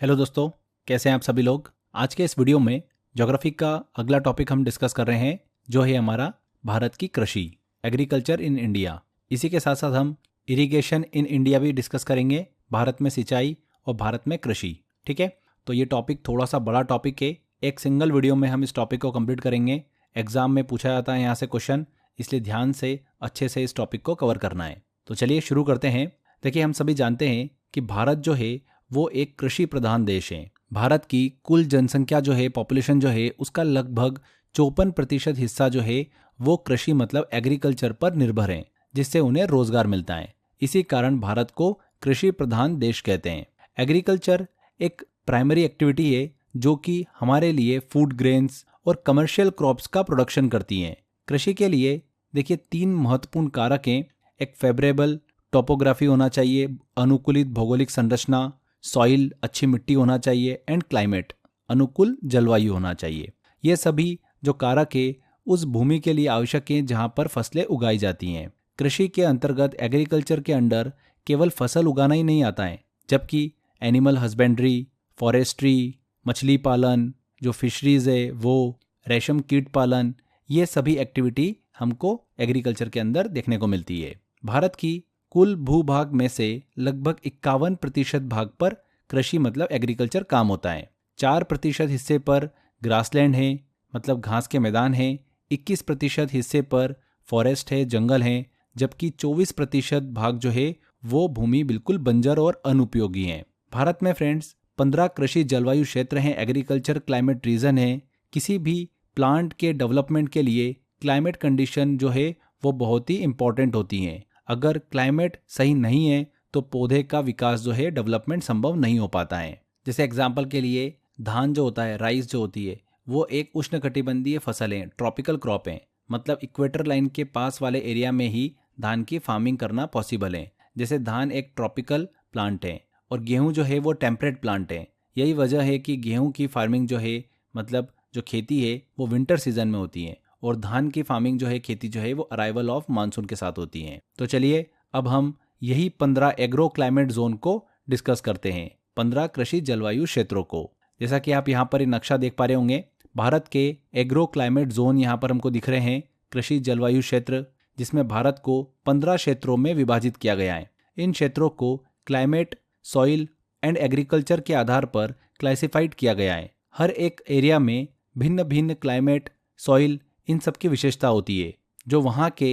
Hello दोस्तों, कैसे हैं आप सभी लोग। आज के इस वीडियो में ज्योग्राफी का अगला टॉपिक हम डिस्कस कर रहे हैं, जो है हमारा भारत की कृषि, एग्रीकल्चर इन इंडिया। इसी के साथ साथ हम इरिगेशन इन इंडिया भी डिस्कस करेंगे, भारत में सिंचाई और भारत में कृषि। ठीक है, तो ये टॉपिक थोड़ा सा बड़ा टॉपिक है, एक सिंगल वीडियो में हम इस टॉपिक को कंप्लीट करेंगे। एग्जाम में पूछा जाता है यहाँ से क्वेश्चन, इसलिए ध्यान से अच्छे से इस टॉपिक को कवर करना है। तो चलिए शुरू करते हैं। देखिए, हम सभी जानते हैं कि भारत जो है वो एक कृषि प्रधान देश है। भारत की कुल जनसंख्या जो है, पॉपुलेशन जो है, उसका लगभग 54% हिस्सा जो है वो कृषि मतलब एग्रीकल्चर पर निर्भर है, जिससे उन्हें रोजगार मिलता है। इसी कारण भारत को कृषि प्रधान देश कहते हैं। एग्रीकल्चर एक प्राइमरी एक्टिविटी है जो कि हमारे लिए फूड ग्रेन्स और कमर्शियल क्रॉप्स का प्रोडक्शन करती हैं। कृषि के लिए देखिए 3 महत्वपूर्ण कारक हैं। एक फेवरेबल टोपोग्राफी होना चाहिए, अनुकूलित भौगोलिक संरचना, सॉइल अच्छी मिट्टी होना चाहिए, एंड क्लाइमेट अनुकूल जलवायु होना चाहिए। ये सभी जो कारक है उस भूमि के लिए आवश्यक हैं जहाँ पर फसलें उगाई जाती हैं। कृषि के अंतर्गत एग्रीकल्चर के अंडर केवल फसल उगाना ही नहीं आता है, जबकि एनिमल हस्बेंड्री, फॉरेस्ट्री, मछली पालन, जो फिशरीज है वो, रेशम कीट पालन, ये सभी एक्टिविटी हमको एग्रीकल्चर के अंदर देखने को मिलती है। भारत की कुल भूभाग में से लगभग 51% भाग पर कृषि मतलब एग्रीकल्चर काम होता है। 4% हिस्से पर ग्रासलैंड है, मतलब घास के मैदान है। 21% हिस्से पर फॉरेस्ट है, जंगल है, जबकि 24% भाग जो है वो भूमि बिल्कुल बंजर और अनुपयोगी है। भारत में फ्रेंड्स 15 कृषि जलवायु क्षेत्र हैं, एग्रीकल्चर क्लाइमेट रीजन है। किसी भी प्लांट के डेवलपमेंट के लिए क्लाइमेट कंडीशन जो है वो बहुत ही इंपॉर्टेंट होती हैं। अगर क्लाइमेट सही नहीं है तो पौधे का विकास जो है, डेवलपमेंट संभव नहीं हो पाता है। जैसे एग्जांपल के लिए धान जो होता है, राइस जो होती है, वो एक उष्णकटिबंधीय फसल है, ट्रॉपिकल क्रॉप है, मतलब इक्वेटर लाइन के पास वाले एरिया में ही धान की फार्मिंग करना पॉसिबल है। जैसे धान एक ट्रॉपिकल प्लांट है और गेहूं जो है वो टेम्परेट प्लांट है। यही वजह है कि गेहूं की फार्मिंग जो है, मतलब जो खेती है, वो विंटर सीजन में होती है, और धान की फार्मिंग जो है, खेती जो है, वो अराइवल ऑफ मानसून के साथ होती है। तो चलिए अब हम यही 15 एग्रो क्लाइमेट जोन को डिस्कस करते हैं, 15 कृषि जलवायु क्षेत्रों को। जैसा कि आप यहाँ पर नक्शा देख पा रहे होंगे, भारत के एग्रो क्लाइमेट जोन यहाँ पर हमको दिख रहे हैं, कृषि जलवायु क्षेत्र, जिसमें भारत को 15 क्षेत्रों में विभाजित किया गया है। इन क्षेत्रों को क्लाइमेट, सॉइल एंड एग्रीकल्चर के आधार पर क्लासिफाइड किया गया है। हर एक एरिया में भिन्न भिन्न क्लाइमेट, सॉइल, इन सब की विशेषता होती है जो वहाँ के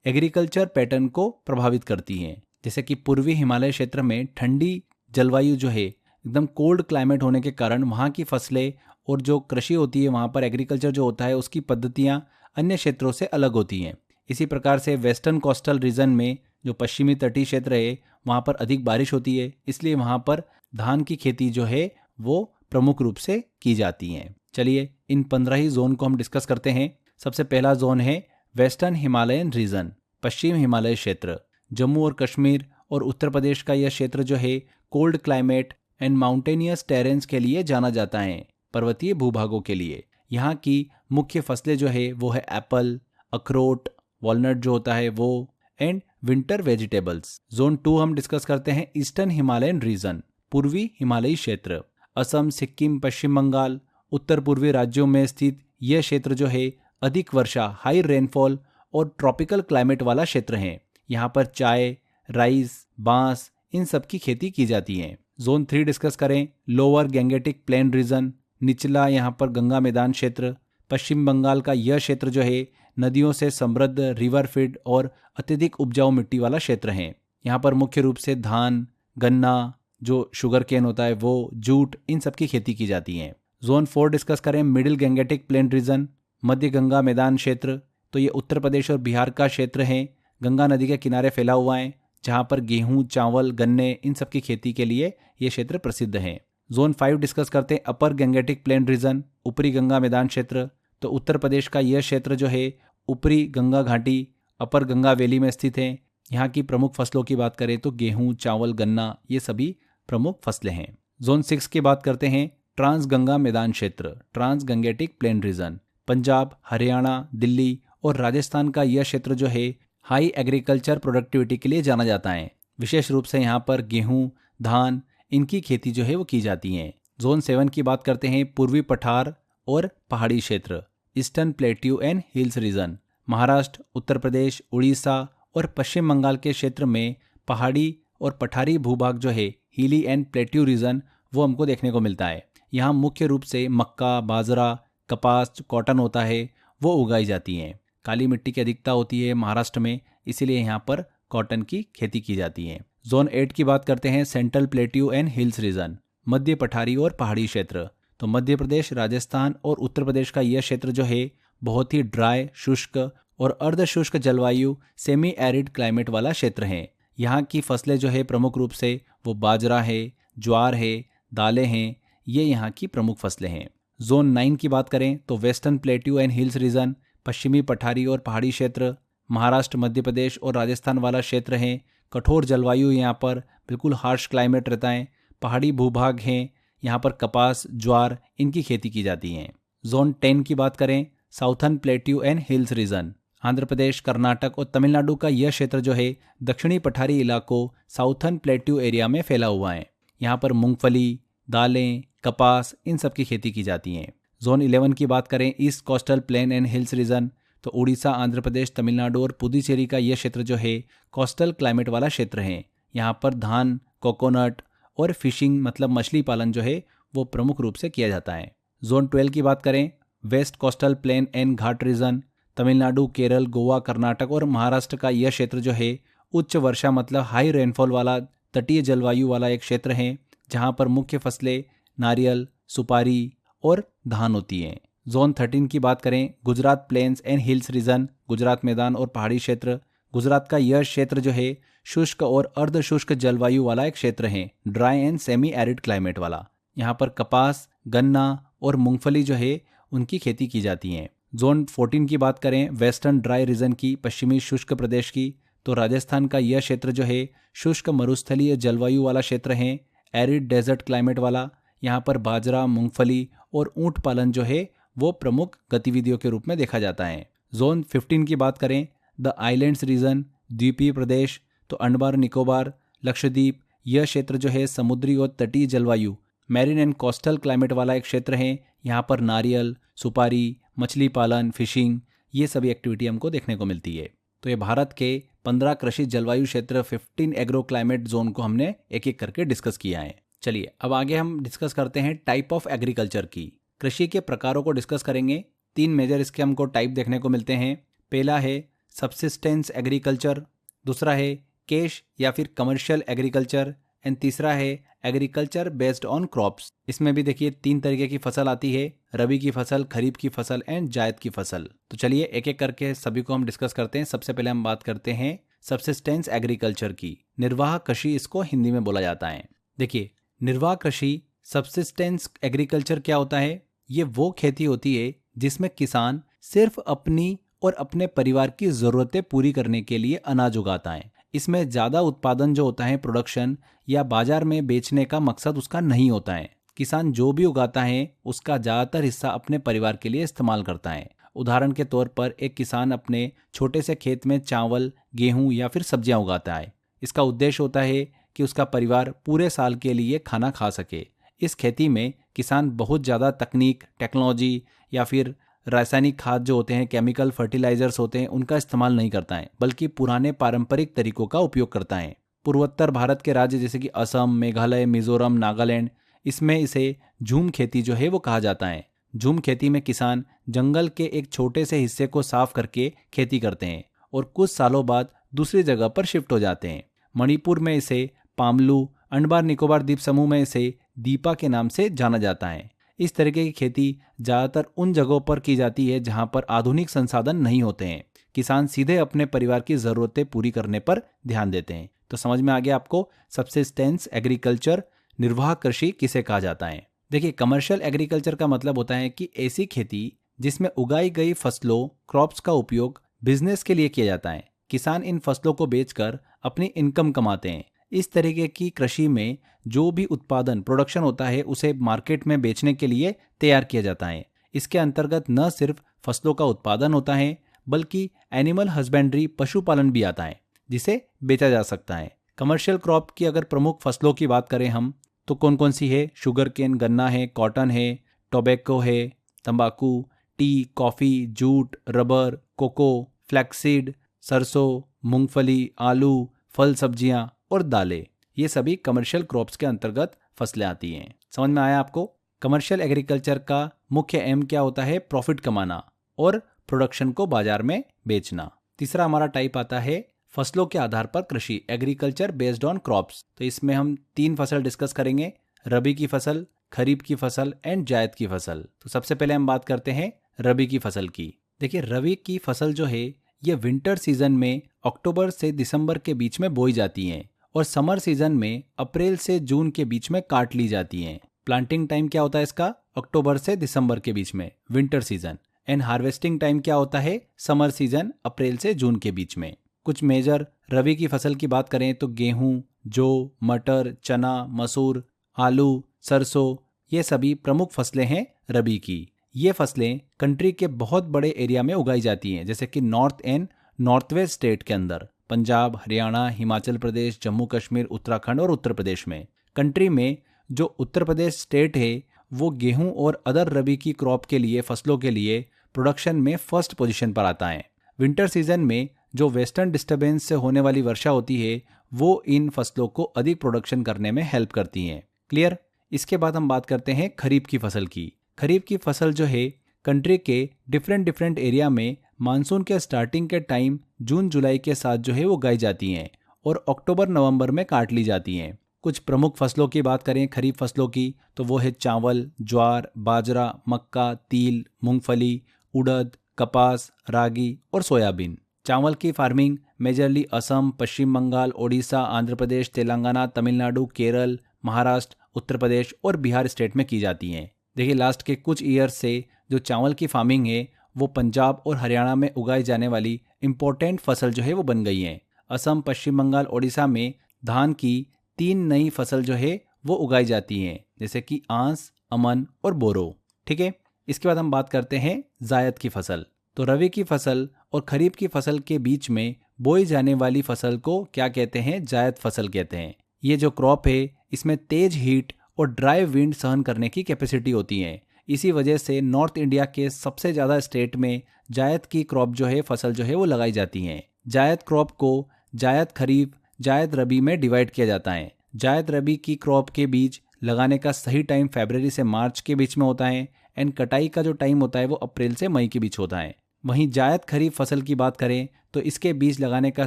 एग्रीकल्चर पैटर्न को प्रभावित करती हैं। जैसे कि पूर्वी हिमालय क्षेत्र में ठंडी जलवायु जो है, एकदम कोल्ड क्लाइमेट होने के कारण वहाँ की फसलें और जो कृषि होती है, वहाँ पर एग्रीकल्चर जो होता है, उसकी पद्धतियाँ अन्य क्षेत्रों से अलग होती हैं। इसी प्रकार से वेस्टर्न कोस्टल रीजन में, जो पश्चिमी तटीय क्षेत्र है, वहाँ पर अधिक बारिश होती है, इसलिए वहाँ पर धान की खेती जो है वो प्रमुख रूप से की जाती है। चलिए इन 15 ही जोन को हम डिस्कस करते हैं। सबसे पहला जोन है वेस्टर्न हिमालयन रीजन, पश्चिम हिमालय क्षेत्र। जम्मू और कश्मीर और उत्तर प्रदेश का यह क्षेत्र जो है cold climate and mountainous terrains के लिए जाना जाता है, पर्वतीय भूभागों के लिए। यहाँ की मुख्य फसलें जो है वो है एप्पल, अखरोट, वॉलनट जो होता है वो, एंड विंटर वेजिटेबल्स। जोन 2 हम डिस्कस करते हैं ईस्टर्न हिमालयन रीजन, पूर्वी हिमालयी क्षेत्र। असम, सिक्किम, पश्चिम बंगाल, उत्तर पूर्वी राज्यों में स्थित यह क्षेत्र जो है अधिक वर्षा, हाई रेनफॉल और ट्रॉपिकल क्लाइमेट वाला क्षेत्र है। यहाँ पर चाय, राइस, बांस, इन सब की खेती की जाती है। जोन 3 डिस्कस करें, लोअर गैंगेटिक प्लेन रीजन, निचला यहाँ पर गंगा मैदान क्षेत्र। पश्चिम बंगाल का यह क्षेत्र जो है नदियों से समृद्ध, रिवर फीड और अत्यधिक उपजाऊ मिट्टी वाला क्षेत्र है। यहाँ पर मुख्य रूप से धान, गन्ना, जो शुगर केन होता है वो, जूट, इन सब की खेती की जाती है। जोन 4 डिस्कस करें, मिडिल गैंगेटिक प्लेन रीजन, मध्य गंगा मैदान क्षेत्र। तो ये उत्तर प्रदेश और बिहार का क्षेत्र है, गंगा नदी के किनारे फैला हुआ है, जहाँ पर गेहूं, चावल, गन्ने, इन सब की खेती के लिए ये क्षेत्र प्रसिद्ध है। जोन 5 डिस्कस करते हैं, अपर गैंगेटिक प्लेन रीजन, ऊपरी गंगा मैदान क्षेत्र। तो उत्तर प्रदेश का यह क्षेत्र जो है ऊपरी गंगा घाटी, अपर गंगा वैली में स्थित है। यहाँ की प्रमुख फसलों की बात करें तो गेहूं, चावल, गन्ना, ये सभी प्रमुख फसलें हैं। जोन 6 की बात करते हैं, ट्रांस गंगा मैदान क्षेत्र, trans Gangetic plain region. Punjab, Haryana, Delhi और राजस्थान का यह क्षेत्र जो है हाई एग्रीकल्चर प्रोडक्टिविटी के लिए जाना जाता है। विशेष रूप से यहाँ पर गेहूं, धान, इनकी खेती जो है वो की जाती है। जोन 7 की बात करते हैं, पूर्वी पठार और पहाड़ी क्षेत्र, eastern plateau and hills region. Maharashtra, Uttar Pradesh, Orissa और पश्चिम बंगाल के क्षेत्र में पहाड़ी और पठारी भूभाग जो है, हिली एंड प्लेट्यू रीजन, वो हमको देखने को मिलता है। यहाँ मुख्य रूप से मक्का, बाजरा, कपास, कॉटन होता है, वो उगाई जाती हैं। काली मिट्टी की अधिकता होती है महाराष्ट्र में, इसीलिए यहाँ पर कॉटन की खेती की जाती है। जोन 8 की बात करते हैं, central plateau and hills region, मध्य पठारी और पहाड़ी क्षेत्र। तो मध्य प्रदेश, राजस्थान और उत्तर प्रदेश का यह क्षेत्र जो है बहुत ही ड्राई, शुष्क और अर्ध शुष्क जलवायु, सेमी एरिड क्लाइमेट वाला क्षेत्र है। यहाँ की फसलें जो है प्रमुख रूप से वो बाजरा है, ज्वार है, दालें हैं, ये यहाँ की प्रमुख फसलें हैं। जोन 9 की बात करें तो western plateau and hills region, पश्चिमी पठारी और पहाड़ी क्षेत्र, महाराष्ट्र, मध्य प्रदेश और राजस्थान वाला क्षेत्र है। कठोर जलवायु यहाँ पर, बिल्कुल हार्श क्लाइमेट रहता है। पहाड़ी भूभाग हैं, यहाँ पर कपास, ज्वार, इनकी खेती की जाती है। जोन 10 की बात करें, southern plateau and hills region, Andhra Pradesh, Karnataka और तमिलनाडु का यह क्षेत्र जो है दक्षिणी पठारी इलाकों, साउथर्न प्लेट्यू एरिया में फैला हुआ है। यहाँ पर मूंगफली, दालें, कपास, इन सब की खेती की जाती हैं। जोन 11 की बात करें, east coastal plain and hills region, तो उड़ीसा, आंध्र प्रदेश, तमिलनाडु और पुदुचेरी का यह क्षेत्र जो है कोस्टल क्लाइमेट वाला क्षेत्र है। यहाँ पर धान, कोकोनट और फिशिंग मतलब मछली पालन जो है वो प्रमुख रूप से किया जाता है। जोन 12 की बात करें, west coastal plain and ghat region, Tamil Nadu, Kerala, Goa, Karnataka और महाराष्ट्र का यह क्षेत्र जो है उच्च वर्षा मतलब हाई रेनफॉल वाला तटीय जलवायु वाला एक क्षेत्र है, जहाँ पर मुख्य फसलें नारियल, सुपारी और धान होती हैं। जोन 13 की बात करें, Gujarat plains and hills region, Gujarat मैदान और पहाड़ी क्षेत्र। गुजरात का यह क्षेत्र जो है शुष्क और अर्ध शुष्क जलवायु वाला एक क्षेत्र है, dry and semi arid climate वाला। यहाँ पर कपास, गन्ना और मूंगफली जो है उनकी खेती की जाती है। जोन 14 की बात करें, वेस्टर्न ड्राई रीजन की, पश्चिमी शुष्क प्रदेश की, तो राजस्थान का यह क्षेत्र जो है शुष्क मरुस्थलीय जलवायु वाला क्षेत्र है, एरिड डेजर्ट क्लाइमेट वाला। यहाँ पर बाजरा, मूंगफली और ऊंट पालन जो है वो प्रमुख गतिविधियों के रूप में देखा जाता है। जोन 15 की बात करें, द आइलैंड्स रीजन, द्वीपीय प्रदेश, तो अंडमान निकोबार, लक्षद्वीप, यह क्षेत्र जो है समुद्री और तटीय जलवायु, मैरीन एंड कोस्टल क्लाइमेट वाला एक क्षेत्र है। यहाँ पर नारियल, सुपारी, मछली पालन, फिशिंग, ये सभी एक्टिविटी हमको देखने को मिलती है। तो ये भारत के 15 कृषि जलवायु क्षेत्र, 15 एग्रो क्लाइमेट जोन को हमने एक एक करके डिस्कस किया है। चलिए अब आगे हम डिस्कस करते हैं टाइप ऑफ एग्रीकल्चर की। कृषि के प्रकारों को डिस्कस करेंगे। 3 मेजर इसके हमको टाइप देखने को मिलते हैं। पहला है सब्सिस्टेंस एग्रीकल्चर, दूसरा है कैश या फिर कमर्शियल एग्रीकल्चर, एंड तीसरा है एग्रीकल्चर बेस्ड ऑन क्रॉप्स। इसमें भी देखिए 3 तरीके की फसल आती है, रबी की फसल, खरीफ की फसल एंड जायद की फसल। तो चलिए एक एक करके सभी को हम डिस्कस करते हैं। सबसे पहले हम बात करते हैं सब्सिस्टेंस एग्रीकल्चर की। निर्वाह कृषि इसको हिंदी में बोला जाता है। देखिए निर्वाह कृषि, सब्सिस्टेंस एग्रीकल्चर क्या होता है? ये वो खेती होती है जिसमें किसान सिर्फ अपनी और अपने परिवार की ज़रूरतें पूरी करने के लिए अनाज उगाता है। इसमें ज़्यादा उत्पादन जो होता है, प्रोडक्शन या बाजार में बेचने का मकसद उसका नहीं होता है। किसान जो भी उगाता है उसका ज़्यादातर हिस्सा अपने परिवार के लिए इस्तेमाल करता है। उदाहरण के तौर पर एक किसान अपने छोटे से खेत में चावल, गेहूं या फिर सब्जियां उगाता है। इसका उद्देश्य होता है कि उसका परिवार पूरे साल के लिए खाना खा सके। इस खेती में किसान बहुत ज़्यादा तकनीक, टेक्नोलॉजी या फिर रासायनिक खाद जो होते हैं, केमिकल फर्टिलाइजर्स होते हैं, उनका इस्तेमाल नहीं करता है, बल्कि पुराने पारंपरिक तरीकों का उपयोग करता है। पूर्वोत्तर भारत के राज्य जैसे कि असम, मेघालय, मिजोरम, नागालैंड, इसमें इसे झूम खेती जो है वो कहा जाता है। झूम खेती में किसान जंगल के एक छोटे से हिस्से को साफ करके खेती करते हैं और कुछ सालों बाद दूसरी जगह पर शिफ्ट हो जाते हैं। मणिपुर में इसे पामलू, अंडमान निकोबार द्वीप समूह में इसे दीपा के नाम से जाना जाता है। इस तरीके की खेती ज़्यादातर उन जगहों पर की जाती है जहां पर आधुनिक संसाधन नहीं होते हैं। किसान सीधे अपने परिवार की ज़रूरतें पूरी करने पर ध्यान देते हैं। तो समझ में आ गया आपको सब्सिस्टेंस एग्रीकल्चर, निर्वाह कृषि किसे कहा जाता है। देखिए कमर्शियल एग्रीकल्चर का मतलब होता है कि ऐसी खेती जिसमें उगाई गई फसलों, क्रॉप्स का उपयोग बिजनेस के लिए किया जाता है। किसान इन फसलों को बेचकर अपनी इनकम कमाते हैं। इस तरीके की कृषि में जो भी उत्पादन, प्रोडक्शन होता है उसे मार्केट में बेचने के लिए तैयार किया जाता है। इसके अंतर्गत न सिर्फ फसलों का उत्पादन होता है बल्कि एनिमल हस्बेंड्री, पशुपालन भी आता है जिसे बेचा जा सकता है। कमर्शियल क्रॉप की अगर प्रमुख फसलों की बात करें हम, तो कौन कौन सी है? शुगर केन गन्ना है, कॉटन है, टोबैको है तंबाकू, tea, coffee, jute, rubber, cocoa, flaxseed, सरसों, मूंगफली, आलू, फल सब्जियां और दालें, ये सभी कमर्शियल क्रॉप्स के अंतर्गत फसलें आती हैं। समझ में आया आपको? कमर्शियल एग्रीकल्चर का मुख्य एम क्या होता है? प्रॉफिट कमाना और प्रोडक्शन को बाजार में बेचना। तीसरा हमारा टाइप आता है फसलों के आधार पर कृषि, एग्रीकल्चर बेस्ड ऑन क्रॉप्स। तो इसमें हम 3 फसल डिस्कस करेंगे, रबी की फसल, खरीफ की फसल एंड जायद की फसल। तो सबसे पहले हम बात करते हैं रबी की फसल की। देखिए, रबी की फसल जो है ये विंटर सीजन में अक्टूबर से दिसंबर के बीच में बोई जाती हैं और समर सीजन में अप्रैल से जून के बीच में काट ली जाती हैं। प्लांटिंग टाइम क्या होता है इसका? अक्टूबर से दिसंबर के बीच में, winter season. And harvesting time क्या होता है? समर सीजन, अप्रैल से जून के बीच में। कुछ मेजर रबी की फसल की बात करें तो गेहूं, जौ, मटर, चना, मसूर, आलू, सरसों, ये सभी प्रमुख फसलें हैं रबी की। ये फसलें कंट्री के बहुत बड़े एरिया में उगाई जाती हैं, जैसे कि north and north west state के अंदर, पंजाब, हरियाणा, हिमाचल प्रदेश, जम्मू कश्मीर, उत्तराखंड और उत्तर प्रदेश में। कंट्री में जो उत्तर प्रदेश स्टेट है वो गेहूं और अदर रबी की क्रॉप के लिए, फसलों के लिए प्रोडक्शन में फर्स्ट पोजीशन पर आता है। विंटर सीजन में जो वेस्टर्न डिस्टर्बेंस से होने वाली वर्षा होती है वो इन फसलों को अधिक प्रोडक्शन करने में हेल्प करती हैं। क्लियर? इसके बाद हम बात करते हैं खरीफ की फसल की। खरीफ की फसल जो है कंट्री के डिफरेंट एरिया में मानसून के स्टार्टिंग के टाइम जून जुलाई के साथ जो है वो उगाई जाती हैं और अक्टूबर नवंबर में काट ली जाती हैं। कुछ प्रमुख फसलों की बात करें खरीफ फसलों की तो वो है चावल, ज्वार, बाजरा, मक्का, तिल, मूंगफली, उड़द, कपास, रागी और सोयाबीन। चावल की फार्मिंग मेजरली असम, पश्चिम बंगाल, ओडिशा, आंध्र प्रदेश, तेलंगाना, तमिलनाडु, केरल, महाराष्ट्र, उत्तर प्रदेश और बिहार स्टेट में की जाती हैं। देखिए, लास्ट के कुछ ईयर्स से जो चावल की फार्मिंग है वो पंजाब और हरियाणा में उगाई जाने वाली इम्पोर्टेंट फसल जो है वो बन गई है। असम, पश्चिम बंगाल, ओडिशा में धान की 3 नई फसल जो है वो उगाई जाती हैं, जैसे कि आंस, अमन और बोरो। ठीक है, इसके बाद हम बात करते हैं जायद की फसल। तो रबी की फसल और खरीफ की फसल के बीच में बोई जाने वाली फसल को क्या कहते हैं? जायद फसल कहते हैं। ये जो क्रॉप है इसमें तेज हीट और ड्राई विंड सहन करने की कैपेसिटी होती है। इसी वजह से नॉर्थ इंडिया के सबसे ज़्यादा स्टेट में जायद की क्रॉप जो है, फसल जो है वो लगाई जाती हैं। जायद क्रॉप को जायद खरीफ, जायद रबी में डिवाइड किया जाता है। जायद रबी की क्रॉप के बीज लगाने का सही टाइम फरवरी से मार्च के बीच में होता है एंड कटाई का जो टाइम होता है वो अप्रैल से मई के बीच होता है। वहीं जायद खरीफ फसल की बात करें तो इसके बीज लगाने का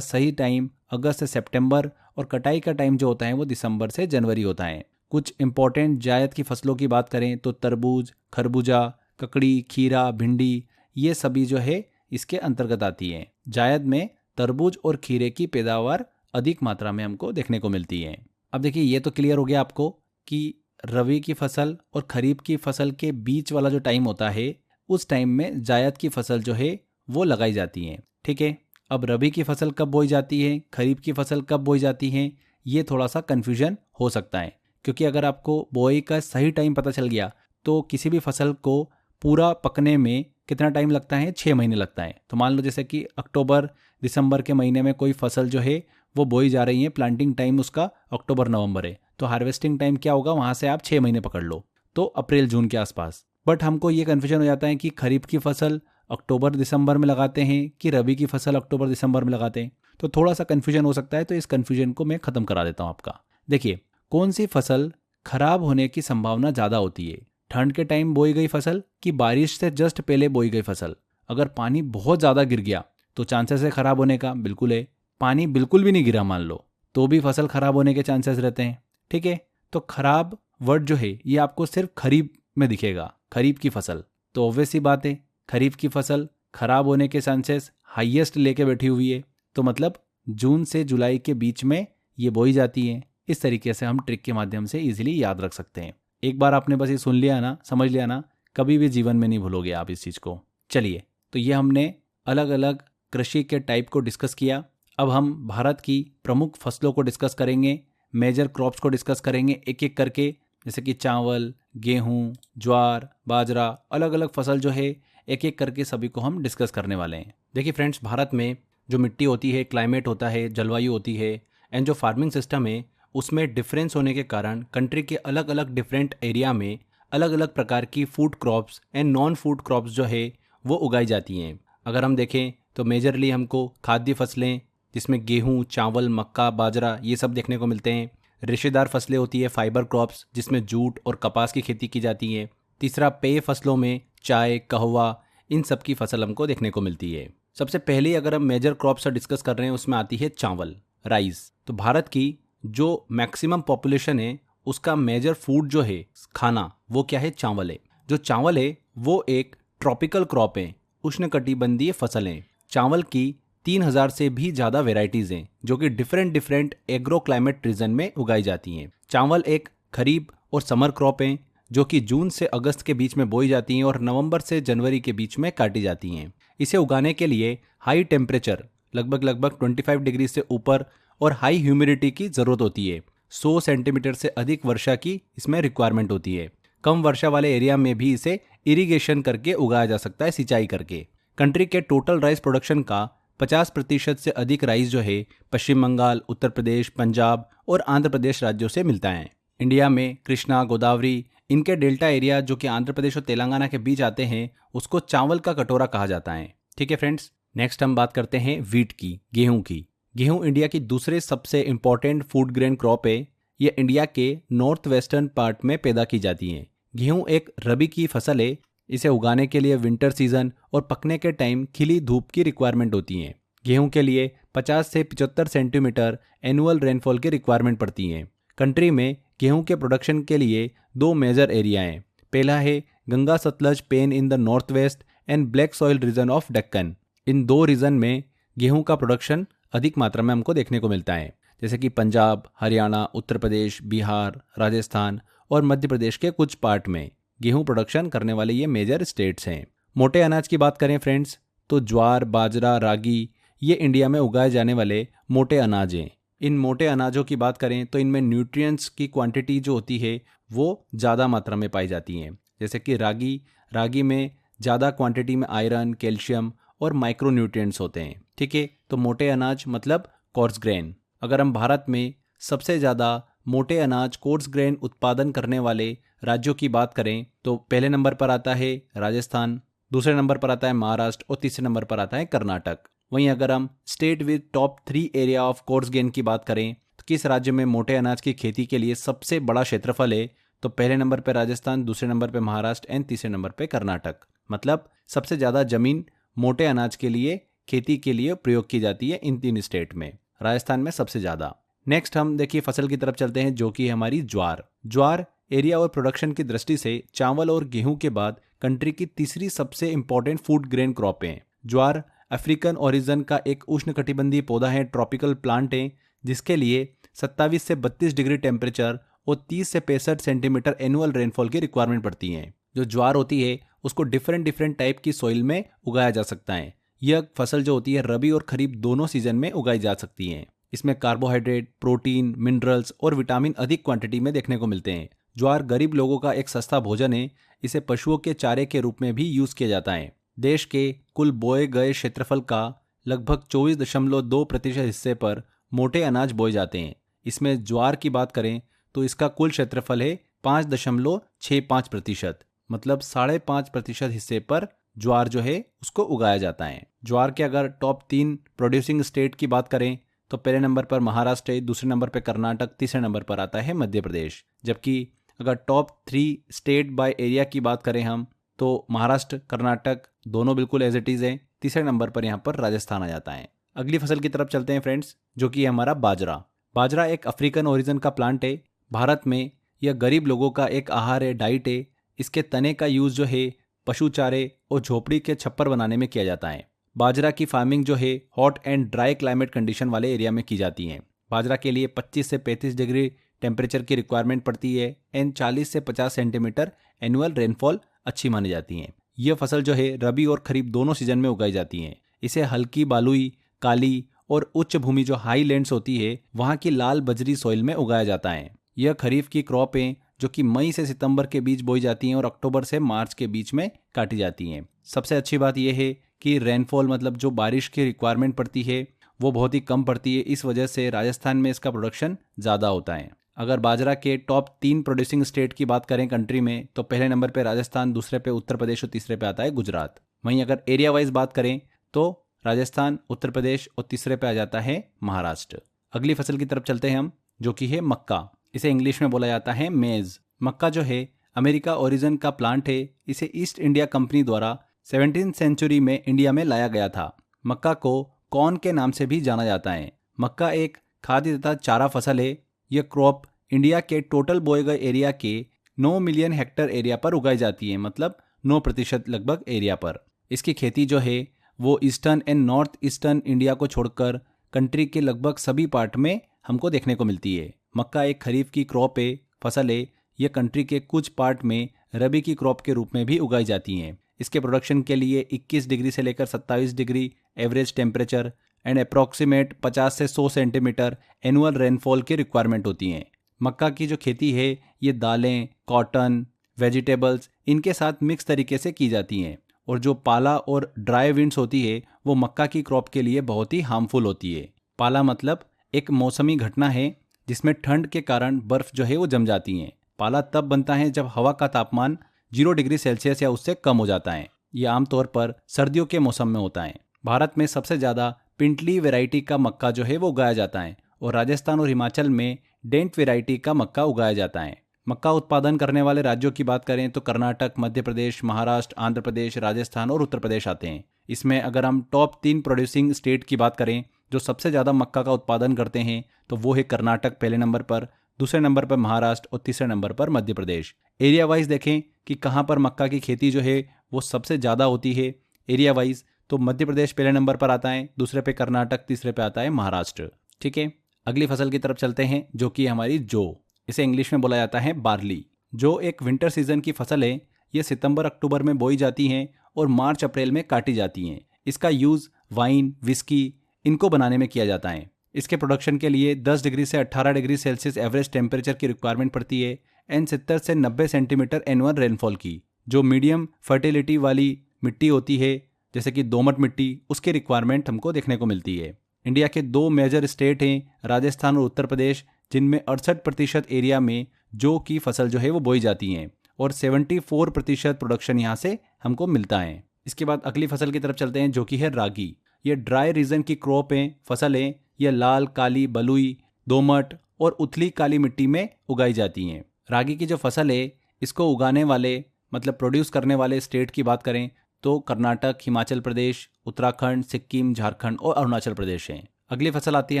सही टाइम अगस्त से सितंबर और कटाई का टाइम जो होता है वो दिसंबर से जनवरी होता है। कुछ इंपॉर्टेंट जायद की फसलों की बात करें तो तरबूज, खरबूजा, ककड़ी, खीरा, भिंडी, ये सभी जो है इसके अंतर्गत आती हैं। जायद में तरबूज और खीरे की पैदावार अधिक मात्रा में हमको देखने को मिलती है। अब देखिए, ये तो क्लियर हो गया आपको कि रबी की फसल और खरीफ की फसल के बीच वाला जो टाइम होता है उस टाइम में जायद की फसल जो है वो लगाई जाती है। ठीक है, अब रबी की फसल कब बोई जाती है, खरीफ की फसल कब बोई जाती है, ये थोड़ा सा कन्फ्यूजन हो सकता है, क्योंकि अगर आपको बोई का सही टाइम पता चल गया तो किसी भी फसल को पूरा पकने में कितना टाइम लगता है? 6 महीने लगता है। तो मान लो जैसे कि अक्टूबर दिसंबर के महीने में कोई फसल जो है वो बोई जा रही है, प्लांटिंग टाइम उसका अक्टूबर नवंबर है, तो हार्वेस्टिंग टाइम क्या होगा? वहाँ से आप 6 महीने पकड़ लो, तो अप्रैल जून के आसपास। बट हमको ये कन्फ्यूजन हो जाता है कि खरीफ की फसल अक्टूबर दिसंबर में लगाते हैं कि रबी की फसल अक्टूबर दिसंबर में लगाते हैं, तो थोड़ा सा कन्फ्यूजन हो सकता है। तो इस कन्फ्यूजन को मैं ख़त्म करा देता हूँ आपका। देखिए, कौन सी फसल खराब होने की संभावना ज़्यादा होती है? ठंड के टाइम बोई गई फसल कि बारिश से जस्ट पहले बोई गई फसल? अगर पानी बहुत ज़्यादा गिर गया तो चांसेस है खराब होने का, बिल्कुल है। पानी बिल्कुल भी नहीं गिरा मान लो तो भी फसल खराब होने के चांसेस रहते हैं। ठीक है, तो खराब वर्ड जो है ये आपको सिर्फ खरीफ में दिखेगा, खरीफ की फसल। तो ऑब्वियस सी बात है, खरीफ की फसल खराब होने के चांसेस हाईएस्ट लेके बैठी हुई है, तो मतलब जून से जुलाई के बीच में ये बोई जाती है। इस तरीके से हम ट्रिक के माध्यम से इजीली याद रख सकते हैं। एक बार आपने बस ये सुन लिया ना, समझ लिया ना, कभी भी जीवन में नहीं भूलोगे आप इस चीज़ को। चलिए, तो ये हमने अलग अलग कृषि के टाइप को डिस्कस किया। अब हम भारत की प्रमुख फसलों को डिस्कस करेंगे, मेजर क्रॉप्स को डिस्कस करेंगे एक एक करके, जैसे कि चावल, गेहूं, ज्वार, बाजरा, अलग अलग फसल जो है एक एक करके सभी को हम डिस्कस करने वाले हैं। देखिए फ्रेंड्स, भारत में जो मिट्टी होती है, क्लाइमेट होता है, जलवायु होती है एंड जो फार्मिंग सिस्टम है उसमें डिफरेंस होने के कारण कंट्री के अलग अलग डिफरेंट एरिया में अलग अलग प्रकार की food crops and non food crops जो है वो उगाई जाती हैं। अगर हम देखें तो मेजरली हमको खाद्य फसलें जिसमें गेहूँ, चावल, मक्का, बाजरा ये सब देखने को मिलते हैं। रेशेदार फसलें होती है फाइबर क्रॉप्स जिसमें जूट और कपास की खेती की जाती है। तीसरा पेय फसलों में चाय, कहवा, इन सब की फसल हमको देखने को मिलती है। सबसे पहले अगर हम मेजर क्रॉप्स से डिस्कस कर रहे हैं उसमें आती है चावल, राइस। तो भारत की जो मैक्सिमम पॉपुलेशन है उसका मेजर फूड जो है खाना वो क्या है? चावल है। जो चावल है वो एक ट्रॉपिकल क्रॉप है, उष्णकटिबंधीय फसल है। चावल की 3000 से भी ज़्यादा वेराइटीज़ हैं जो कि different different agro climate reason में उगाई जाती हैं। चावल एक खरीफ और समर क्रॉप है जो कि जून से अगस्त के बीच में बोई जाती हैं और नवंबर से जनवरी के बीच में काटी जाती हैं। इसे उगाने के लिए हाई टेम्परेचर लगभग 25 डिग्री से ऊपर और हाई ह्यूमिडिटी की ज़रूरत होती है। 100 सेंटीमीटर से अधिक वर्षा की इसमें रिक्वायरमेंट होती है। कम वर्षा वाले एरिया में भी इसे इरिगेशन करके उगाया जा सकता है, सिंचाई करके। कंट्री के टोटल राइस प्रोडक्शन का 50% से अधिक राइस जो है पश्चिम बंगाल, उत्तर प्रदेश, पंजाब और आंध्र प्रदेश राज्यों से मिलता है। इंडिया में कृष्णा, गोदावरी, इनके डेल्टा एरिया जो कि आंध्र प्रदेश और तेलंगाना के बीच आते हैं उसको चावल का कटोरा कहा जाता है। ठीक है फ्रेंड्स, नेक्स्ट हम बात करते हैं वीट की, गेहूं की। गेहूं इंडिया की दूसरे सबसे इंपॉर्टेंट फूड ग्रेन क्रॉप है। यह इंडिया के नॉर्थ वेस्टर्न पार्ट में पैदा की जाती है। गेहूं एक रबी की फसल है। इसे उगाने के लिए विंटर सीजन और पकने के टाइम खिली धूप की रिक्वायरमेंट होती है। गेहूं के लिए 50 से 75 सेंटीमीटर एनुअल रेनफॉल की रिक्वायरमेंट पड़ती है। कंट्री में गेहूं के प्रोडक्शन के लिए 2 मेजर एरिया हैं। पहला है Ganga Satluj plain in the north west and black soil region of Deccan. In 2 region में गेहूं का प्रोडक्शन अधिक मात्रा में हमको देखने को मिलता है, जैसे कि पंजाब, हरियाणा, उत्तर प्रदेश, बिहार, राजस्थान और मध्य प्रदेश के कुछ पार्ट में गेहूं प्रोडक्शन करने वाले ये मेजर स्टेट्स हैं। मोटे अनाज की बात करें फ्रेंड्स तो ज्वार, बाजरा, रागी ये इंडिया में उगाए जाने वाले मोटे अनाज हैं। इन मोटे अनाजों की बात करें तो इनमें न्यूट्रिएंट्स की क्वांटिटी जो होती है वो ज़्यादा मात्रा में पाई जाती हैं, जैसे कि रागी में ज़्यादा क्वांटिटी में आयरन, कैल्शियम और माइक्रो न्यूट्रिएंट्स होते हैं। ठीक है, तो मोटे अनाज मतलब कोर्स ग्रेन। अगर हम भारत में सबसे ज़्यादा मोटे अनाज कोर्स ग्रेन उत्पादन करने वाले राज्यों की बात करें तो पहले नंबर पर आता है राजस्थान, दूसरे नंबर पर आता है महाराष्ट्र और तीसरे नंबर पर आता है कर्नाटक। वहीं अगर हम state with top 3 area of coarse grain की बात करें तो किस राज्य में मोटे अनाज की खेती के लिए सबसे बड़ा क्षेत्रफल है, तो पहले नंबर पर राजस्थान, दूसरे नंबर पर महाराष्ट्र एंड तीसरे नंबर पर कर्नाटक। मतलब सबसे ज़्यादा जमीन मोटे अनाज के लिए खेती के लिए प्रयोग की जाती है इन 3 स्टेट में, राजस्थान में सबसे ज़्यादा। नेक्स्ट हम देखिए फसल की तरफ चलते हैं जो कि हमारी ज्वार एरिया और प्रोडक्शन की दृष्टि से चावल और गेहूं के बाद कंट्री की तीसरी सबसे इंपॉर्टेंट फूड ग्रेन क्रॉप है। ज्वार अफ्रीकन ओरिजिन का एक उष्णकटिबंधीय पौधा है, ट्रॉपिकल प्लांट है, जिसके लिए 27 से 32 डिग्री टेम्परेचर और 30 से 65 सेंटीमीटर एनुअल रेनफॉल की रिक्वायरमेंट पड़ती है। जो ज्वार होती है उसको डिफरेंट टाइप की सॉइल में उगाया जा सकता है। यह फसल जो होती है रबी और खरीफ दोनों सीजन में उगाई जा सकती है। इसमें कार्बोहाइड्रेट, प्रोटीन, मिनरल्स और विटामिन अधिक क्वांटिटी में देखने को मिलते हैं। ज्वार गरीब लोगों का एक सस्ता भोजन है। इसे पशुओं के चारे के रूप में भी यूज किया जाता है। देश के कुल बोए गए क्षेत्रफल का लगभग 24.2% हिस्से पर मोटे अनाज बोए जाते हैं। इसमें ज्वार की बात करें तो इसका कुल क्षेत्रफल है 5.65%, मतलब 5.5% हिस्से पर ज्वार जो है उसको उगाया जाता है। ज्वार के अगर टॉप 3 प्रोड्यूसिंग स्टेट की बात करें तो पहले नंबर पर महाराष्ट्र है, दूसरे नंबर पर कर्नाटक, तीसरे नंबर पर आता है मध्य प्रदेश। जबकि अगर टॉप 3 स्टेट बाय एरिया की बात करें हम तो महाराष्ट्र, कर्नाटक दोनों बिल्कुल एज इट इज़ है। तीसरे नंबर पर यहाँ पर राजस्थान आ जाता है। अगली फसल की तरफ चलते हैं फ्रेंड्स, जो कि हमारा बाजरा एक अफ्रीकन ओरिजिन का प्लांट है। भारत में यह गरीब लोगों का एक आहार है, डाइट है। इसके तने का यूज़ जो है पशु चारे और झोपड़ी के छप्पर बनाने में किया जाता है। बाजरा की फार्मिंग जो है hot and dry climate condition वाले एरिया में की जाती है। बाजरा के लिए 25 से 35 डिग्री टेम्परेचर की रिक्वायरमेंट पड़ती है एंड 40 से 50 सेंटीमीटर एनुअल रेनफॉल अच्छी मानी जाती है। यह फसल जो है रबी और खरीफ दोनों सीजन में उगाई जाती है। इसे हल्की बालुई, काली और उच्च भूमि जो हाई लैंड्स होती है वहाँ की लाल बजरी सॉइल में उगाया जाता है। यह खरीफ की क्रॉप है जो कि मई से सितंबर के बीच बोई जाती हैं और अक्टूबर से मार्च के बीच में काटी जाती हैं। सबसे अच्छी बात यह है कि रेनफॉल मतलब जो बारिश की रिक्वायरमेंट पड़ती है वो बहुत ही कम पड़ती है। इस वजह से राजस्थान में इसका प्रोडक्शन ज़्यादा होता है। अगर बाजरा के टॉप 3 प्रोड्यूसिंग स्टेट की बात करें कंट्री में, तो पहले नंबर पे राजस्थान, दूसरे पे उत्तर प्रदेश और तीसरे पे आता है गुजरात। वहीं अगर एरिया वाइज बात करें तो राजस्थान, उत्तर प्रदेश और तीसरे पे आ जाता है महाराष्ट्र। अगली फसल की तरफ चलते हैं हम, जो कि है मक्का। इसे इंग्लिश में बोला जाता है मेज। मक्का जो है अमेरिका ओरिजिन का प्लांट है। इसे ईस्ट इंडिया कंपनी द्वारा 17वीं सेंचुरी में इंडिया में लाया गया था। मक्का को कॉर्न के नाम से भी जाना जाता है। मक्का एक खाद्य तथा चारा फसल है। यह क्रॉप इंडिया के टोटल बोए गए एरिया के 9 मिलियन हेक्टेयर एरिया पर उगाई जाती है, मतलब 9% लगभग एरिया पर। इसकी खेती जो है वो eastern and north eastern India को छोड़कर कंट्री के लगभग सभी पार्ट में हमको देखने को मिलती है। मक्का एक खरीफ की क्रॉप है, फसल है। यह कंट्री के कुछ पार्ट में रबी की क्रॉप के रूप में भी उगाई जाती हैं। इसके प्रोडक्शन के लिए 21 डिग्री से लेकर 27 degree average temperature and approximate 50 से 100 सेंटीमीटर एनुअल रेनफॉल की रिक्वायरमेंट होती हैं। मक्का की जो खेती है ये दालें, कॉटन, वेजिटेबल्स इनके साथ मिक्स तरीके से की जाती हैं। और जो पाला और ड्राई विंड्स होती है वो मक्का की क्रॉप के लिए बहुत ही हार्मफुल होती है। पाला मतलब एक मौसमी घटना है जिसमें ठंड के कारण बर्फ जो है वो जम जाती है। पाला तब बनता है जब हवा का तापमान 0 डिग्री सेल्सियस या उससे कम हो जाता है। ये आमतौर पर सर्दियों के मौसम में होता है। भारत में सबसे ज़्यादा पिंटली वैरायटी का मक्का जो है वो उगाया जाता है और राजस्थान और हिमाचल में डेंट वैरायटी का मक्का उगाया जाता है। मक्का उत्पादन करने वाले राज्यों की बात करें तो कर्नाटक, मध्य प्रदेश, महाराष्ट्र, आंध्र प्रदेश, राजस्थान और उत्तर प्रदेश आते हैं। इसमें अगर हम टॉप 3 प्रोड्यूसिंग स्टेट की बात करें जो सबसे ज़्यादा मक्का का उत्पादन करते हैं तो वो है कर्नाटक पहले नंबर पर, दूसरे नंबर पर महाराष्ट्र और तीसरे नंबर पर मध्य प्रदेश। एरिया वाइज देखें कि कहाँ पर मक्का की खेती जो है वो सबसे ज़्यादा होती है एरिया वाइज, तो मध्य प्रदेश पहले नंबर पर आता है, दूसरे पे कर्नाटक, तीसरे पे आता है महाराष्ट्र। ठीक है, अगली फसल की तरफ चलते हैं जो कि हमारी जौ। इसे इंग्लिश में बोला जाता है बार्ली। जो एक विंटर सीजन की फसल है। ये सितंबर अक्टूबर में बोई जाती हैं और मार्च अप्रैल में काटी जाती हैं। इसका यूज़ वाइन, विस्की इनको बनाने में किया जाता है। इसके प्रोडक्शन के लिए 10 डिग्री से 18 डिग्री सेल्सियस एवरेज टेम्परेचर की रिक्वायरमेंट पड़ती है एंड 70 से 90 सेंटीमीटर एनुअल रेनफॉल की। जो मीडियम फर्टिलिटी वाली मिट्टी होती है जैसे कि दोमट मिट्टी, उसकी रिक्वायरमेंट हमको देखने को मिलती है। इंडिया के 2 मेजर स्टेट हैं, राजस्थान और उत्तर प्रदेश, जिनमें 68% एरिया में जौ की फसल जो है वो बोई जाती हैं और 74% प्रोडक्शन यहाँ से हमको मिलता है। इसके बाद अगली फसल की तरफ चलते हैं जो कि है रागी। ये ड्राई रीजन की क्रॉप है, फसल है। यह लाल, काली, बलुई, दोमट और उथली काली मिट्टी में उगाई जाती हैं। रागी की जो फसल है इसको उगाने वाले मतलब प्रोड्यूस करने वाले स्टेट की बात करें तो कर्नाटक, हिमाचल प्रदेश, उत्तराखंड, सिक्किम, झारखंड और अरुणाचल प्रदेश हैं। अगली फसल आती है